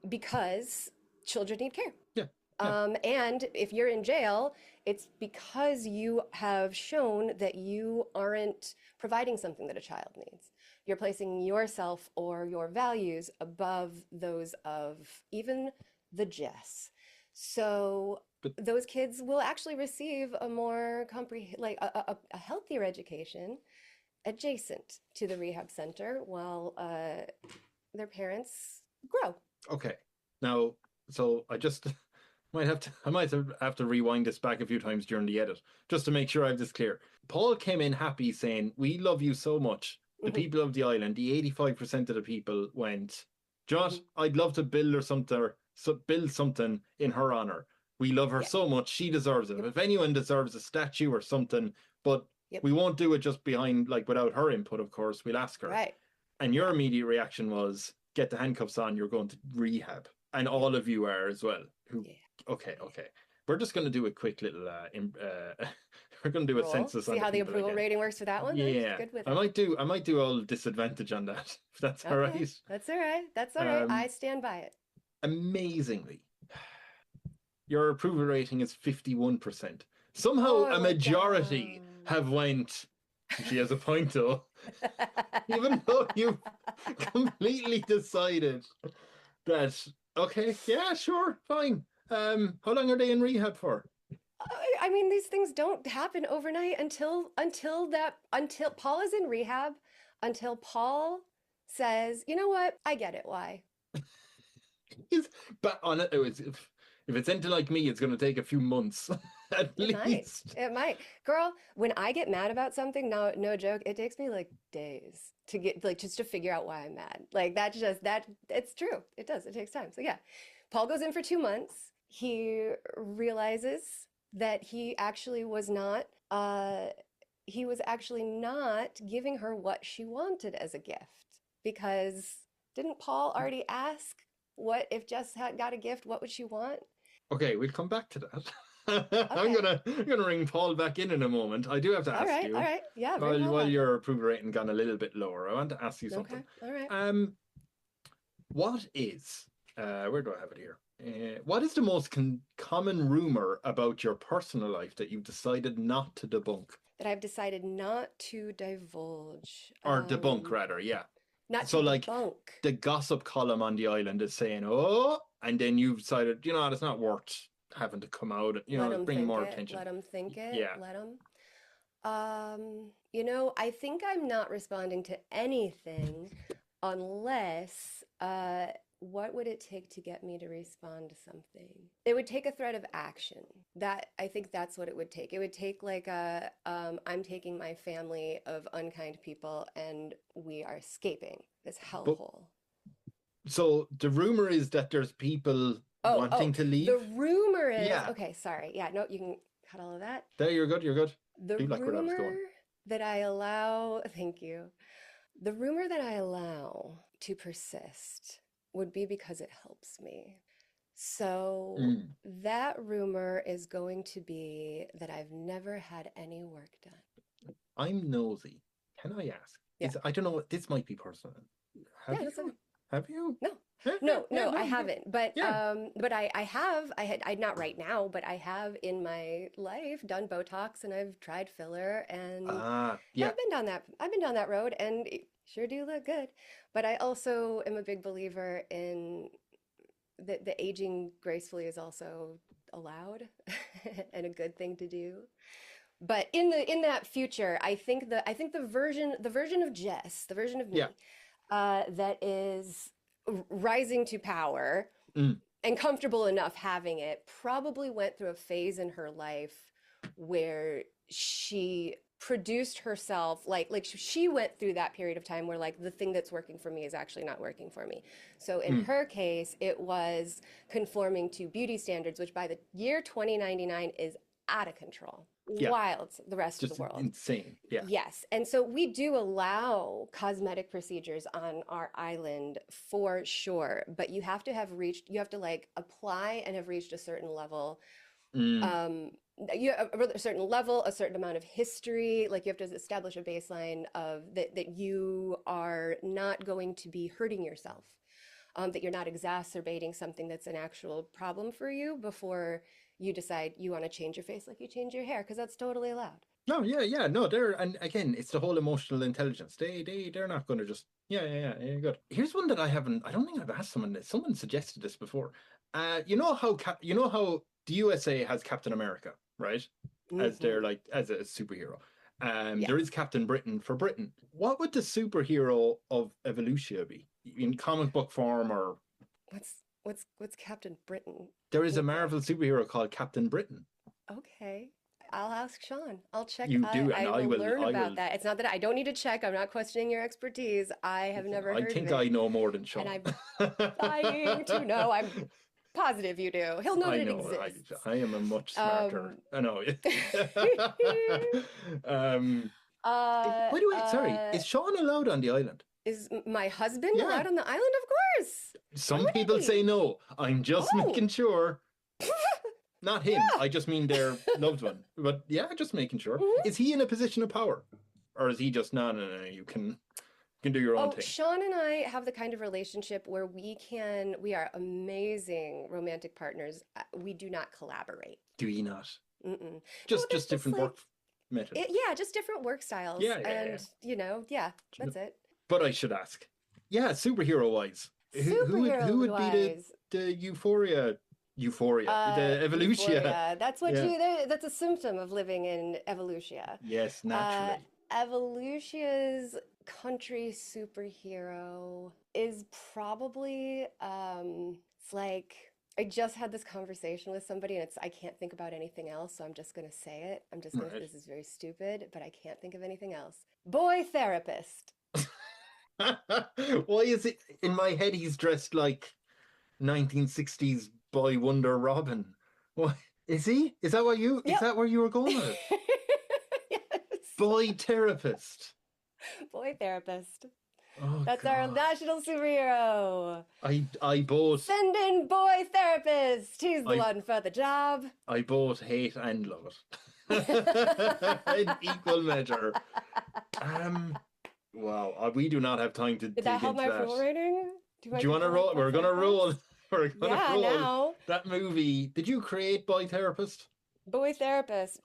because children need care. Yeah. Yeah. And if you're in jail, it's because you have shown that you aren't providing something that a child needs. You're placing yourself or your values above those of even the Jess. So But those kids will actually receive a more like a healthier education adjacent to the rehab center while their parents grow. okay. Now, so I just I might have to rewind this back a few times during the edit just to make sure I have this clear. Paul came in happy saying, "We love you so much." The Mhm, people of the island, the 85% of the people went, "Josh, mhm. I'd love to build her something, build something in her honor. We love her Yeah. so much. She deserves it. Yep. If anyone deserves a statue or something, but Yep. we won't do it just behind, like without her input, of course. We'll ask her." Right. And your Yeah. immediate reaction was, "Get the handcuffs on, you're going to rehab." And Yep. all of you are as well. Yeah. Okay. We're just going to do a quick little, we're going to do a Roll. census See on the how the people approval again. rating works for that one then? Yeah, Good with I it. might do all disadvantage on that, if that's all Okay. right. That's all right. That's all right. I stand by it. Amazingly, your approval rating is 51%. Somehow Oh, I a like majority that. have went, she has a point though, even though you've completely decided that, okay, yeah, sure, fine. How long are they in rehab for? I mean, these things don't happen overnight until Paul is in rehab, until Paul says, you know what, I get it, why. Is but on it, if it's into like me, it's going to take a few months at It might. least. It might. Girl, when I get mad about something, no joke, it takes me like days to get like just to figure out why I'm mad. Like that's just that it's true. It does. It takes time. So yeah. Paul goes in for 2 months. He realizes that he was actually not giving her what she wanted as a gift. Because didn't Paul already ask what if Jess had got a gift, what would she want? Okay, we'll come back to that. Okay. I'm gonna ring Paul back in a moment. I do have to All ask right. All you right. Yeah, bring while Paul back in. your approval rating gone a little bit lower. I want to ask you something. Okay. All right. Um, what is where do I have it here? What is the most common rumor about your personal life that you've decided not to debunk That I've decided not to divulge. or debunk rather? Yeah. Not to So like debunk. the gossip column on the island is saying, "Oh," and then you've decided, it's not worth having to come out. Let them Bring think more it. attention. Let them think it. Yeah. Let them. I think I'm not responding to anything unless, what would it take to get me to respond to something? It would take a threat of action. I think that's what it would take. It would take like I'm taking my family of unkind people and we are escaping this But hellhole. so the rumor is that there's people wanting to The leave. rumor is, Yeah. okay, sorry. Yeah, no, you can cut all of that. There, you're good. You're good. The Do like where that was rumor going. that I allow, thank you. The rumor that I allow to persist would be because it helps me. So Mm. that rumor is going to be that I've never had any work done. I'm nosy. Can I ask? Yeah. I don't know. This might be personal. Have Yeah, that's you? okay. Have you? No. Yeah, No, I no. haven't. But Yeah. I not right now, but I have in my life done Botox and I've tried filler and yeah, Yeah. I've been down that road and it sure do look good. But I also am a big believer in the aging gracefully is also allowed and a good thing to do. But in that future, the version of Jess, the version of me, Yeah. that is rising to power Mm. and comfortable enough having it, probably went through a phase in her life where she produced herself like she went through that period of time where like the thing that's working for me is actually not working for me. So in her case, it was conforming to beauty standards, which by the year 2099 is out of control. Yeah. Wild, the rest of Just the world. insane. Yeah. Yes. And so we do allow cosmetic procedures on our island for sure, but you have to like apply and have reached a certain level. Mm. A certain level, a certain amount of history, like you have to establish a baseline of that you are not going to be hurting yourself, that you're not exacerbating something that's an actual problem for you before you decide you want to change your face like you change your hair, because that's totally allowed. No, yeah. No, and again, it's the whole emotional intelligence. They're not going to just, yeah, good. Here's one that I don't think I've asked someone this. Someone suggested this before. You know how the USA has Captain America, right? As their as a superhero. Yeah. There is Captain Britain for Britain. What would the superhero of Evolutia be in comic book form, or What's Captain Britain? there is a Marvel superhero called Captain Britain. Okay. I'll ask Sean. I'll check. You do, and I I will will. learn I about will. that. It's not that I don't need to check. I'm not questioning your expertise. I have never I heard think of I it. know more than Sean. And I'm dying to know. I'm positive you do. He'll know that I it know. exists. I am a much smarter. I know. By the way, sorry, is Sean allowed on the island? Is my husband Yeah. allowed on the island? Of course. Some would he people be? say no. I'm just Oh. making sure. Not him. Yeah. I just mean their loved one. But yeah, just making sure. Mhm. Is he in a position of power, or is he just no? You can do your own thing. Sean and I have the kind of relationship where we are amazing romantic partners. We do not collaborate. Do you not? Mm-mm. No, Just there's different work methods. yeah, just different work styles. Yeah, yeah, And, yeah, yeah. that's it. But I should ask, yeah, superhero wise, who Superhero would be wise, the Euphoria, the Evolutia? euphoria. That's what Yeah. that's a symptom of living in Evolutia. Yes, Uh, naturally. Evolutia's country superhero is probably, it's like, I just had this conversation with somebody and I can't think about anything else, so I'm just gonna say it. Right. This is very stupid, but I can't think of anything else. Boy therapist. Why is it in my head he's dressed like 1960s boy wonder Robin? What is he? Is that what you? Is Yep. that where you were going with it? Yes. Boy therapist. Boy therapist. Oh That's God. our national superhero. I both Send in boy therapist. He's the I- one for the job. I both hate and love it in equal measure. Wow, we do not have time to Did dig that help into my full that. rating? Do you want to roll? We're gonna roll. We're gonna Yeah, roll now. that movie. Did you create Boy Therapist? Boy therapist.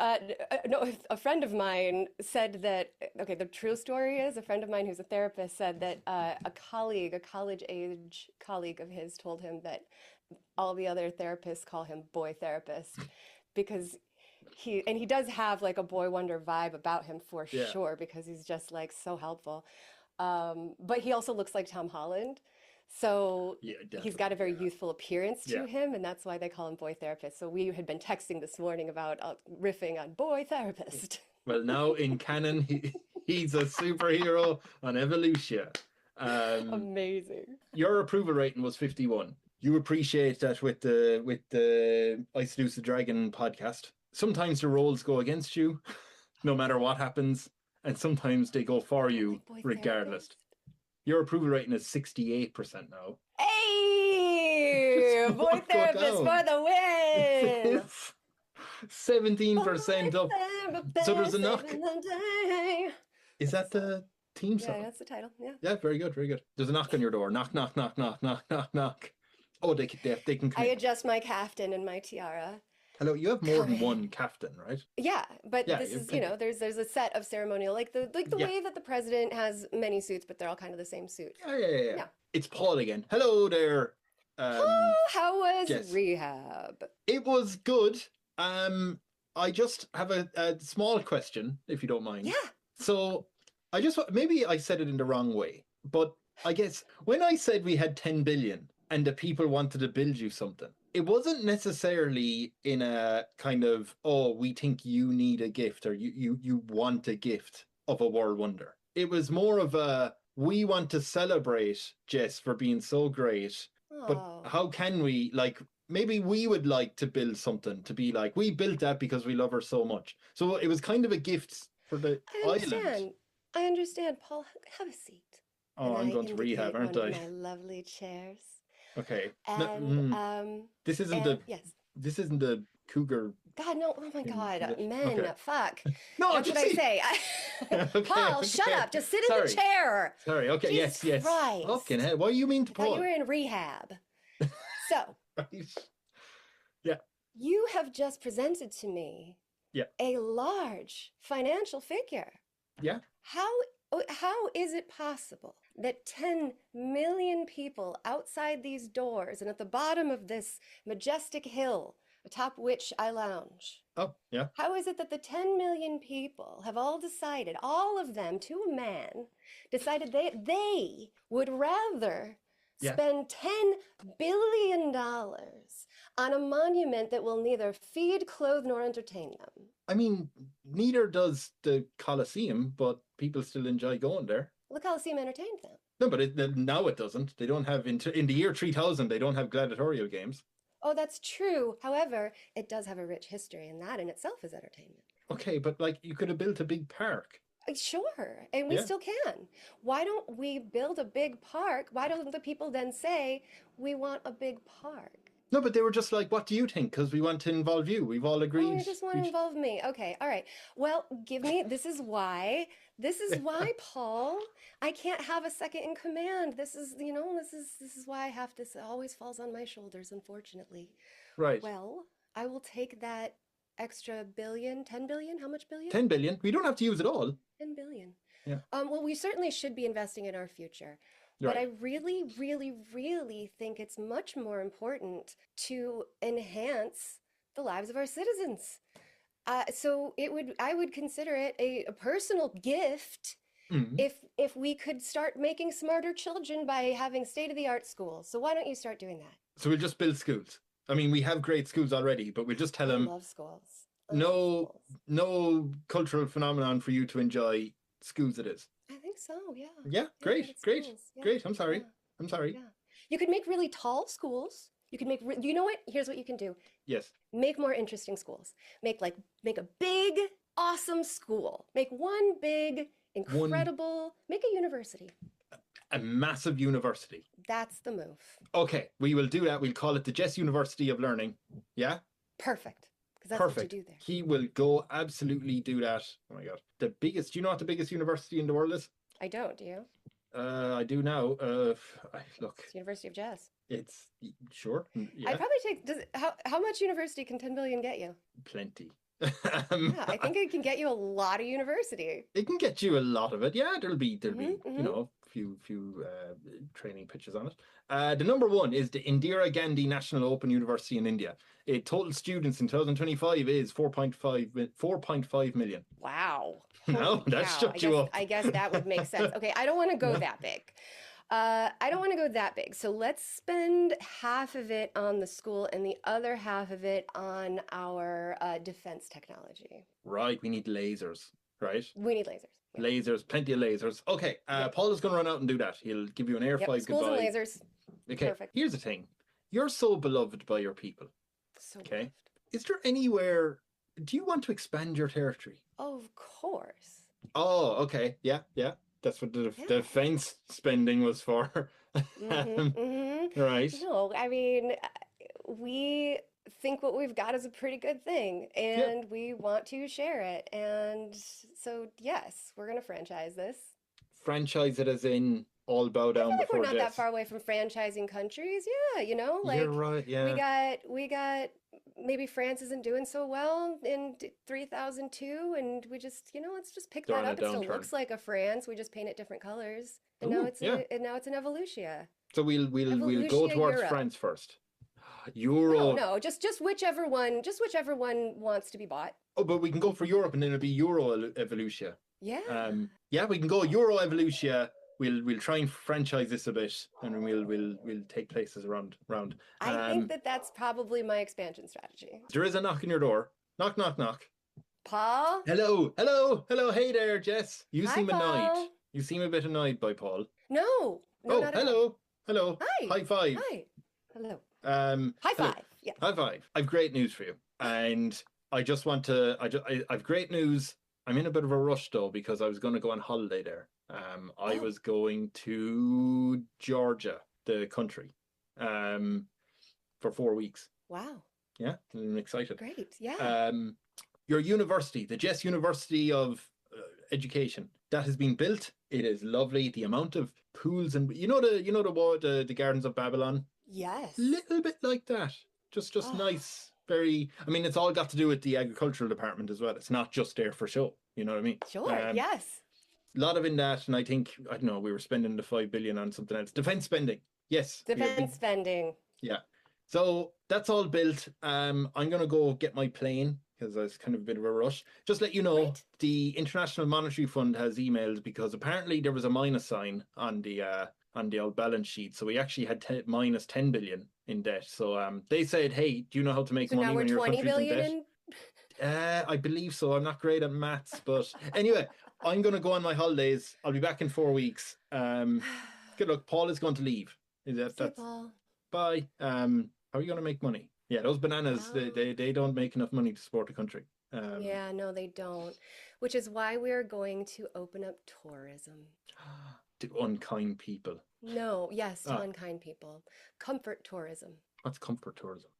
No, a friend of mine said that, okay, the true story is a friend of mine who's a therapist said that a college age colleague of his told him that all the other therapists call him boy therapist because he does have like a boy wonder vibe about him for Yeah. sure because he's just like so helpful. But he also looks like Tom Holland. So Yeah, he's got a very definitely, youthful appearance to yeah. him, and that's why they call him boy therapist. So we had been texting this morning about riffing on boy therapist. Well, now in canon, he's a superhero on Evolution. Amazing. Your approval rating was 51. You appreciate that with the I Seduce the Dragon podcast. Sometimes the roles go against you, no matter what happens, and sometimes they go for you Boy regardless. therapist. Your approval rating is 68% now. Hey, Just boy won't go therapist down. for the win. 17% up. So there's a knock. Saving the day. Is that the theme Yeah, song? that's the title. Yeah. Yeah, very good, very good. There's a knock on your door. Knock, knock, knock, knock, knock, knock, knock. Oh, they can come I in. adjust my caftan and my tiara. Hello, you have more Come than in. one captain, right? Yeah, but Yeah, this you're is, plenty. there's a set of ceremonial, like the Yeah. way that the president has many suits, but they're all kind of the same suit. Yeah. Yeah. It's Paul again. Hello there. Oh, how was Jess. rehab? It was good. I just have a small question, if you don't mind. Yeah. So maybe I said it in the wrong way, but I guess when I said we had 10 billion and the people wanted to build you something, it wasn't necessarily in a kind of, oh, we think you need a gift or you want a gift of a world wonder. It was more of a, we want to celebrate Jess for being so great, but Oh, how can we, like, maybe we would like to build something to be like, we built that because we love her so much. So it was kind of a gift for the I island. understand. I understand. Paul, have a seat. Oh, And I'm I going to rehab, indicate aren't one I? of my lovely chairs. Okay. And This isn't and the yes. this isn't the cougar. God, no, oh my thing, God, is it? men, Okay. fuck. No, That's what I just say. Okay, Paul, shut okay. up. Just sit in the Sorry. chair. Sorry. Okay. Jesus Yes. Christ. Fucking hell. What do you mean to I thought Paul? you were in rehab. So, Right. Yeah. you have just presented to me Yeah. a large financial figure. Yeah. How is it possible that 10 million people outside these doors and at the bottom of this majestic hill atop which I lounge, Oh, yeah. how is it that the 10 million people have all decided, all of them to a man, decided they would rather Yeah. spend $10 billion on a monument that will neither feed, clothe, nor entertain them? I mean, neither does the Colosseum, but people still enjoy going there. Well, the Colosseum entertained them. No, but now it doesn't. They don't have in the year 3000. They don't have gladiatorial games. Oh, that's true. However, it does have a rich history, and that in itself is entertainment. Okay, but like you could have built a big park. Sure, and we Yeah. still can. Why don't we build a big park? Why don't the people then say, we want a big park? No, but they were just like, what do you think? Because we want to involve you. We've all agreed. Oh, you just want to involve me. Okay, all right. Well, this is why, Paul, I can't have a second in command. This is why I have this, it always falls on my shoulders, unfortunately. Right. Well, I will take that extra billion, 10 billion? How much billion? 10 billion. We don't have to use it all. 10 billion. Yeah. Well, we certainly should be investing in our future. But Right. I really, really, really think it's much more important to enhance the lives of our citizens. So I would consider it a personal gift Mhm. if we could start making smarter children by having state-of-the-art schools. So why don't you start doing that? So we'll just build schools. I mean, we have great schools already, but we'll just tell I them love schools. I love no, schools. no cultural phenomenon for you to enjoy. Schools it is. I think so, yeah. Yeah, Yeah, great, it's great, schools. Yeah, great. I'm sorry. yeah, I'm sorry. yeah. You could make really tall schools. You could make, you know what? Here's what you can do. Yes. Make more interesting schools. Make a big, awesome school. Make one big, incredible, make a university. A massive university. That's the move. Okay, we will do that. We'll call it the Jess University of Learning. Yeah? Perfect. Because that's Perfect. what you do there. He will go absolutely do that. Oh my God. Do you know what the biggest university in the world is? I don't, do you? I do now. Look, It's University of Jess. it's sure. I'd Yeah, probably take, how much university can 10 billion get you? plenty. Yeah, I think it can get you a lot of university. It can get you a lot of it. Yeah, there'll be Mhm, you know, few training pitches on it. The number one is the Indira Gandhi National Open University in India. Total students in 2025 is 4.5 million. Wow. No, Holy that cow. shut you up. I guess that would make sense. Okay, I don't want to go that big. I don't want to go that big. So let's spend half of it on the school and the other half of it on our defense technology. Right, we need lasers, right? We need lasers. Yep. Lasers, plenty of lasers. Okay, Yep. Paul is going to run out and do that. He'll give you an air Yep, flight schools goodbye. and lasers. Okay, Perfect. here's the thing. You're so beloved by your people. So Okay. loved. Is there anywhere, do you want to expand your territory? Of course. Oh, okay. Yeah, yeah. That's what the Yeah. defense spending was for. Right. No, I mean, we think what we've got is a pretty good thing and we want to share it. And so, yes, we're going to franchise this. Franchise it as in all bow down I feel like before we're not that death. far away from franchising countries. Yeah, you know, like You're right, yeah. we got maybe France isn't doing so well in 3002 and we just, let's just pick They're that on a up. It still downturn. looks like a France. We just paint it different colors. And Ooh, yeah. now it's an Evolutia. So we'll go Evolutia towards Europe. France first. Euro. No, just whichever one wants to be bought. Oh, but we can go for Europe and then it'll be Euro Evolutia. Yeah. Yeah, we can go Euro Evolutia. We'll try and franchise this a bit, and we'll take places around. I think that's probably my expansion strategy. There is a knock on your door. Knock, knock, knock. Paul? Hello, hello, hello. Hey there, Jess. You Hi, seem annoyed. Paul. You seem a bit annoyed by Paul. No, Oh, not at all. hello, hello. Hi. High five. Hi. Hello. hello. High five. Yeah. High five. I've great news for you, and I just want to. I've great news. I'm in a bit of a rush though because I was going to go on holiday there. I was going to Georgia, the country, for 4 weeks. Wow. Yeah, I'm excited. Great. Yeah. Your university, the Jess University of Education, that has been built. It is lovely. The amount of pools and the Gardens of Babylon, Yes. little bit like that. Just Oh. nice. Very. I mean, it's all got to do with the agricultural department as well. It's not just there for show. You know what I mean? Sure. Yes. A lot of in that, and I think I don't know. We were spending the 5 billion on something else. Defense spending. Yes. we are big- Defense spending. Yeah. So that's all built. I'm gonna go get my plane because I was kind of a bit of a rush. Just let you know, Great. the International Monetary Fund has emailed because apparently there was a minus sign on the old balance sheet. So we actually had minus 10 billion in debt. So they said, hey, do you know how to make So money now we're when your 20 country's in billion debt? in. I believe so. I'm not great at maths, but anyway, I'm gonna go on my holidays. I'll be back in 4 weeks. Good luck. Paul is going to leave. See, That's Paul. bye. How are you going to make money? Yeah, those bananas, Wow. they don't make enough money to support the country. Yeah, no, they don't. Which is why we're going to open up tourism. To unkind people. No, yes, to Ah. unkind people. Comfort tourism. What's comfort tourism?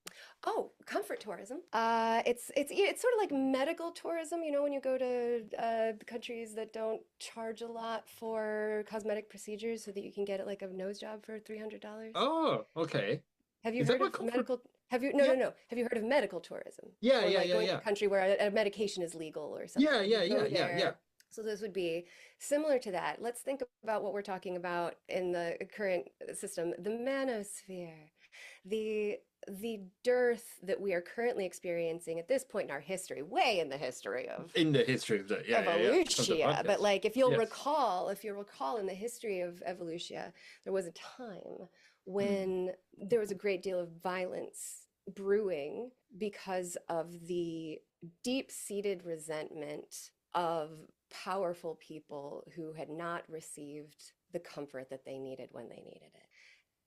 Oh, comfort tourism. It's sort of like medical tourism, when you go to countries that don't charge a lot for cosmetic procedures so that you can get like a nose job for $300. Oh, okay. Have you Is that heard what of comfort- medical Have you, Yeah. no. Have you heard of medical tourism? Yeah, Or yeah, like yeah, going to yeah. a country where a medication is legal or something. Yeah, You yeah, yeah, go yeah, yeah. there. So this would be similar to that. Let's think about what we're talking about in the current system, the manosphere, the the dearth that we are currently experiencing at this point in our history, way in the history of In the history of the of the Evolutia. But podcast. like Yes. if you'll recall in the history of Evolutia, there was a time Mm. when there was a great deal of violence brewing because of the deep-seated resentment of powerful people who had not received the comfort that they needed when they needed it.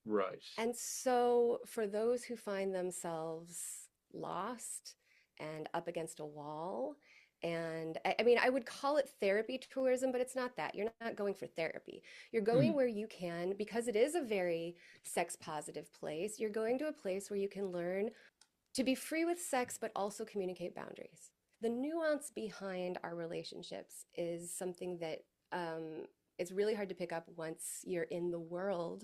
Right. And so, for those who find themselves lost and up against a wall, and I mean, I would call it therapy tourism, but it's not that. You're not going for therapy. You're going Mm. where you can, because it is a very sex positive place. You're going to a place where you can learn to be free with sex, but also communicate boundaries. The nuance behind our relationships is something that it's really hard to pick up once you're in the world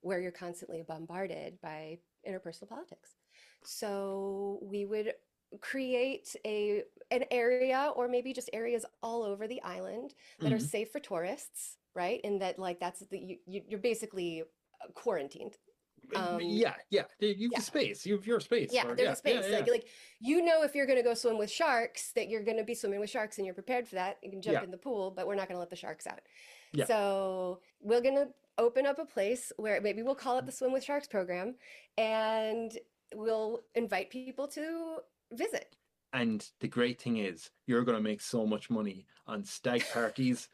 where you're constantly bombarded by interpersonal politics. So we would create an area or maybe just areas all over the island that are Mm. safe for tourists, right? And that like that's you're basically quarantined. Um, Yeah, yeah. You've the yeah, space. You've your space yeah, for there's a yeah, space. yeah. Like you know if you're going to go swim with sharks, that you're going to be swimming with sharks and you're prepared for that. You can jump Yeah, in the pool, but we're not going to let the sharks out. yeah. So we're going to open up a place where maybe we'll call it the Swim with Sharks program, and we'll invite people to visit. And the great thing is, you're going to make so much money on stag parties,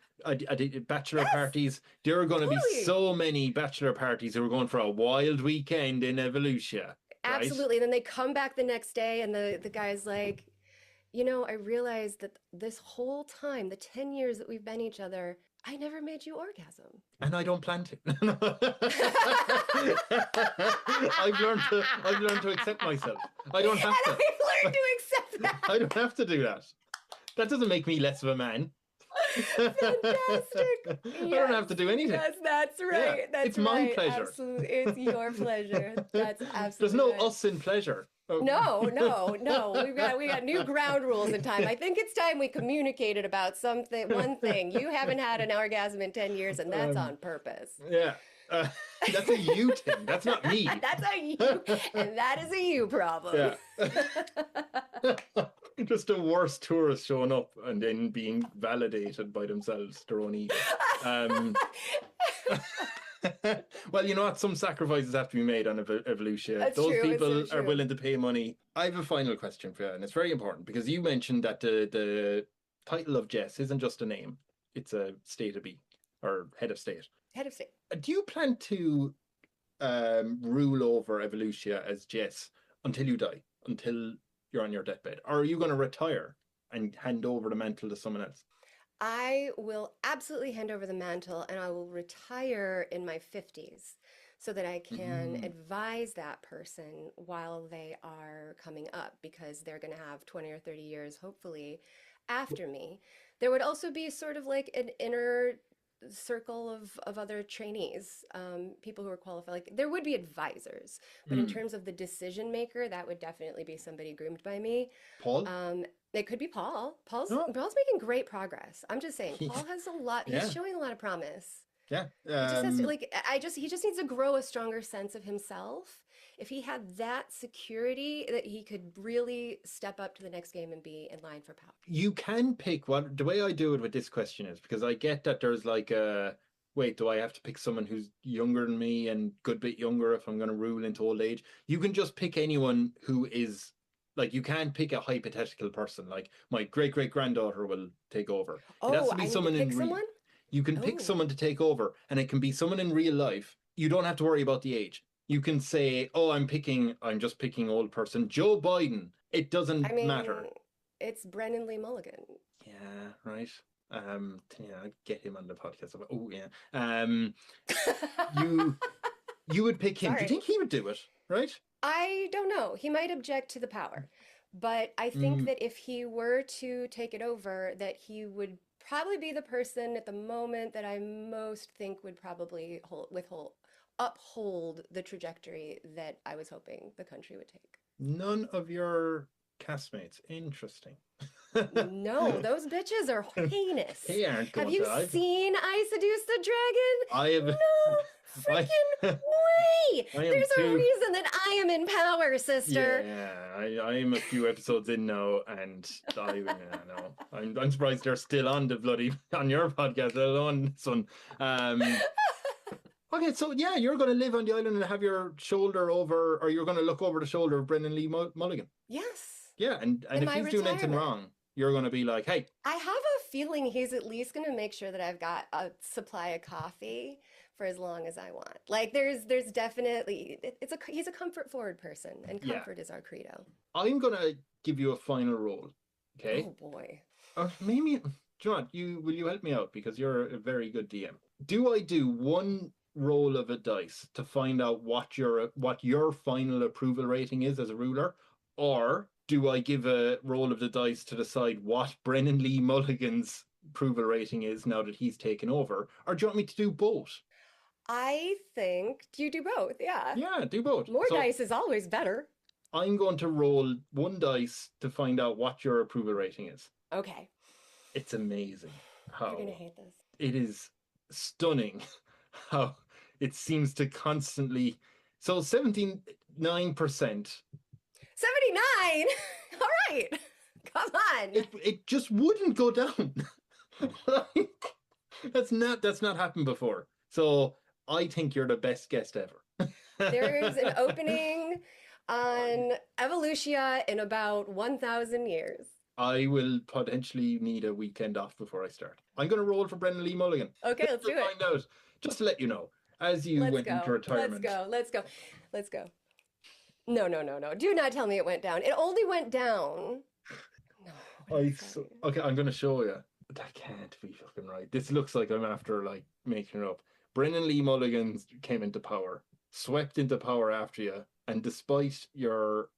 bachelor Yes, parties. There are going to be totally. so many bachelor parties who are going for a wild weekend in Evolutia, right? Absolutely. And then they come back the next day and the guy's like, you know, I realized that this whole time, the 10 years that we've been each other, I never made you orgasm. And I don't plan to. I've learned to accept myself. I don't have And to. I've learned to accept I that. don't have to do that. That doesn't make me less of a man. Fantastic. I don't Yes. have to do anything. Yes, that's Yeah, right. That's it's my right. pleasure. Absolutely. It's your pleasure. That's There's absolutely no right. us in pleasure. Oh. No, no, no. We got new ground rules in time. I think it's time we communicated about something, one thing. You haven't had an orgasm in 10 years, and that's Um, on purpose. yeah, that's a you thing. That's not me. That's a you, and that is a you problem. Yeah. Just the worst tourists showing up and then being validated by themselves, their own ego. Um, well, you know what? Some sacrifices have to be made on Evolution. That's Those true. It's so people are true. willing to pay money. I have a final question for you, and it's very important because you mentioned that the title of Jess isn't just a name; it's a state of being or head of state. Head of state. Do you plan to rule over Evolution as Jess until you die, until you're on your deathbed, or are you going to retire and hand over the mantle to someone else? I will absolutely hand over the mantle and I will retire in my 50s so that I can Mm. advise that person while they are coming up because they're going to have 20 or 30 years, hopefully, after me. There would also be sort of like an inner circle of other trainees, people who are qualified. Like there would be advisors, but in Mm. terms of the decision maker, that would definitely be somebody groomed by me. Paul? It could be Paul. No. Paul's making great progress. I'm just saying, Paul has a lot. He's Yeah, showing a lot of promise. yeah. He just has to like he just needs to grow a stronger sense of himself. If he had that security that he could really step up to the next game and be in line for power. You can pick what the way I do it with this question is because I get that there's like a wait, do I have to pick someone who's younger than me and good bit younger if I'm going to rule into old age? You can just pick anyone who is like you can't pick a hypothetical person like my great great granddaughter will take over. It has Oh, to be I need to someone pick in someone? you can pick Oh, someone to take over and it can be someone in real life. You don't have to worry about the age. You can say, "Oh, I'm just picking old person Joe Biden." It I doesn't mean, matter. it's Brennan Lee Mulligan. Yeah, right. Yeah, I'd get him on the podcast. Oh, yeah. You you would pick him. Do you Sorry. think he would do it? Right? I don't know. He might object to the power. But I think Mm, that if he were to take it over, that he would probably be the person at the moment that I most think would probably uphold the trajectory that I was hoping the country would take. None of your castmates. Interesting. No, those bitches are heinous. They aren't Have going you to. seen I Seduce the Dragon? I have. No freaking way. I am There's a too. reason that I am in power, sister. Yeah, I am a few episodes in now, and no, I'm surprised they're still on the on your podcast, let alone this one. Okay, so yeah, you're going to live on the island and have your shoulder over, or you're going to look over the shoulder of Brendan Lee Mulligan. Yes. Yeah, and if he's doing anything wrong, you're going to be like, hey. I have a feeling he's at least going to make sure that I've got a supply of coffee for as long as I want. Like there's definitely, he's a comfort forward person, and comfort is our credo. I'm going to give you a final roll, okay? Oh boy. Or maybe, do you know what, will you help me out, because you're a very good DM. Do I do one roll of a dice to find out what your final approval rating is as a ruler, or do I give a roll of the dice to decide what Brendan Lee Mulligan's approval rating is now that he's taken over, or do you want me to do both? I think you do both. Yeah, do both. More dice is always better. I'm going to roll one dice to find out what your approval rating is. Okay. It's amazing how you're gonna hate this. It is stunning how it seems to constantly. So 79%. 79. All right, come on. It just wouldn't go down. That's not happened before. So I think you're the best guest ever. There's an opening on Evolutia in about 1,000 years. I will potentially need a weekend off before I start. I'm going to roll for Brendan Lee Mulligan. Okay, let's do it. Find out. Just to let you know, as you went into retirement. Let's go. No. Do not tell me it went down. It only went down. No. Okay, I'm going to show you. That can't be fucking right. This looks like I'm after making it up. Brendan Lee Mulligan came into power, swept into power after you, and despite your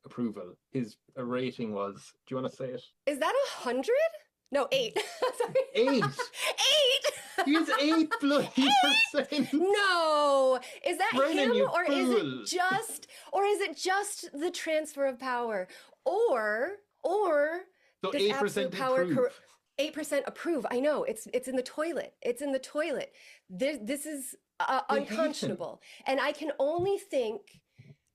approval, his rating was, do you want to say it? Is that 100? No, 8. Sorry. 8. 8. He's 8 bloody %. No. Is that Brennan, him, or is it just the transfer of power, or so does 8% absolute power approve. 8% approve? I know it's in the toilet. It's in the toilet. This is unconscionable, and I can only think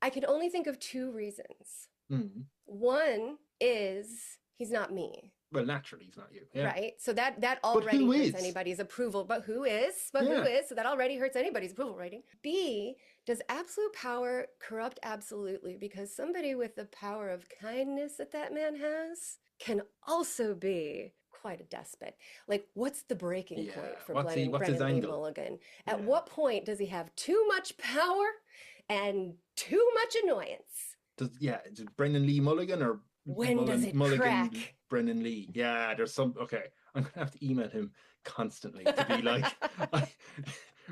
of 2 reasons. Mm-hmm. One is he's not me. Well, naturally, he's not you. Yeah. Right. So that already hurts anybody's approval. But who is? So that already hurts anybody's approval rating. B, does absolute power corrupt absolutely? Because somebody with the power of kindness that man has can also be quite a despot. Like, what's the breaking point for Brendan Lee Mulligan? At what point does he have too much power and too much annoyance? Is it Brendan Lee Mulligan, or when does it Mulligan, crack? Brendan Lee. Yeah, there's some. Okay, I'm gonna have to email him constantly to be like.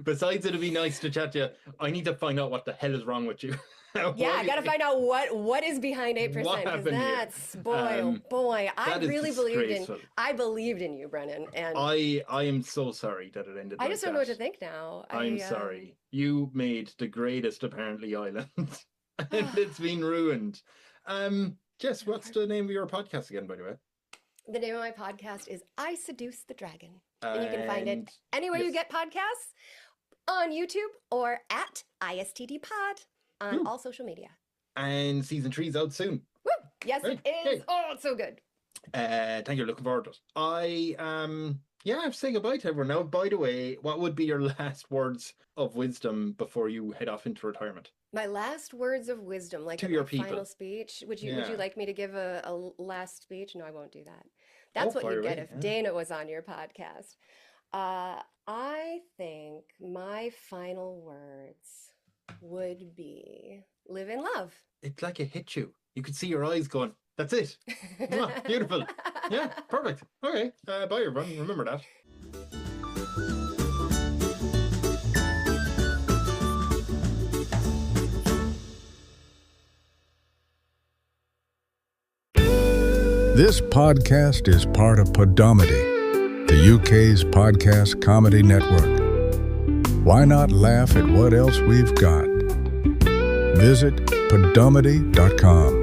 Besides, it'd be nice to chat to you. I need to find out what the hell is wrong with you. I gotta find out what is behind 8%, because that's boy. I really believed in you, Brennan. And I am so sorry that it ended. I just don't know what to think now. I'm sorry. You made the greatest apparently island, and it's been ruined. Jess, what's the name of your podcast again, by the way? The name of my podcast is I Seduce the Dragon. And you can find it anywhere you get podcasts, on YouTube or at ISTD Pod on all social media. And season 3 is out soon. Woo! Yes, it is. Hey. Oh, it's so good. Thank you. Looking forward to it. I have to say goodbye to everyone now. By the way, what would be your last words of wisdom before you head off into retirement? My last words of wisdom, like to your final speech. Would you like me to give a last speech? No, I won't do that. That's what you'd get if Dana was on your podcast. I think my final words would be live in love. It's like it hit you. You could see your eyes going, that's it. Beautiful. Yeah, perfect. Okay. Bye, everyone. Remember that. This podcast is part of Podomedy, the UK's podcast comedy network. Why not laugh at what else we've got? Visit podomedy.com.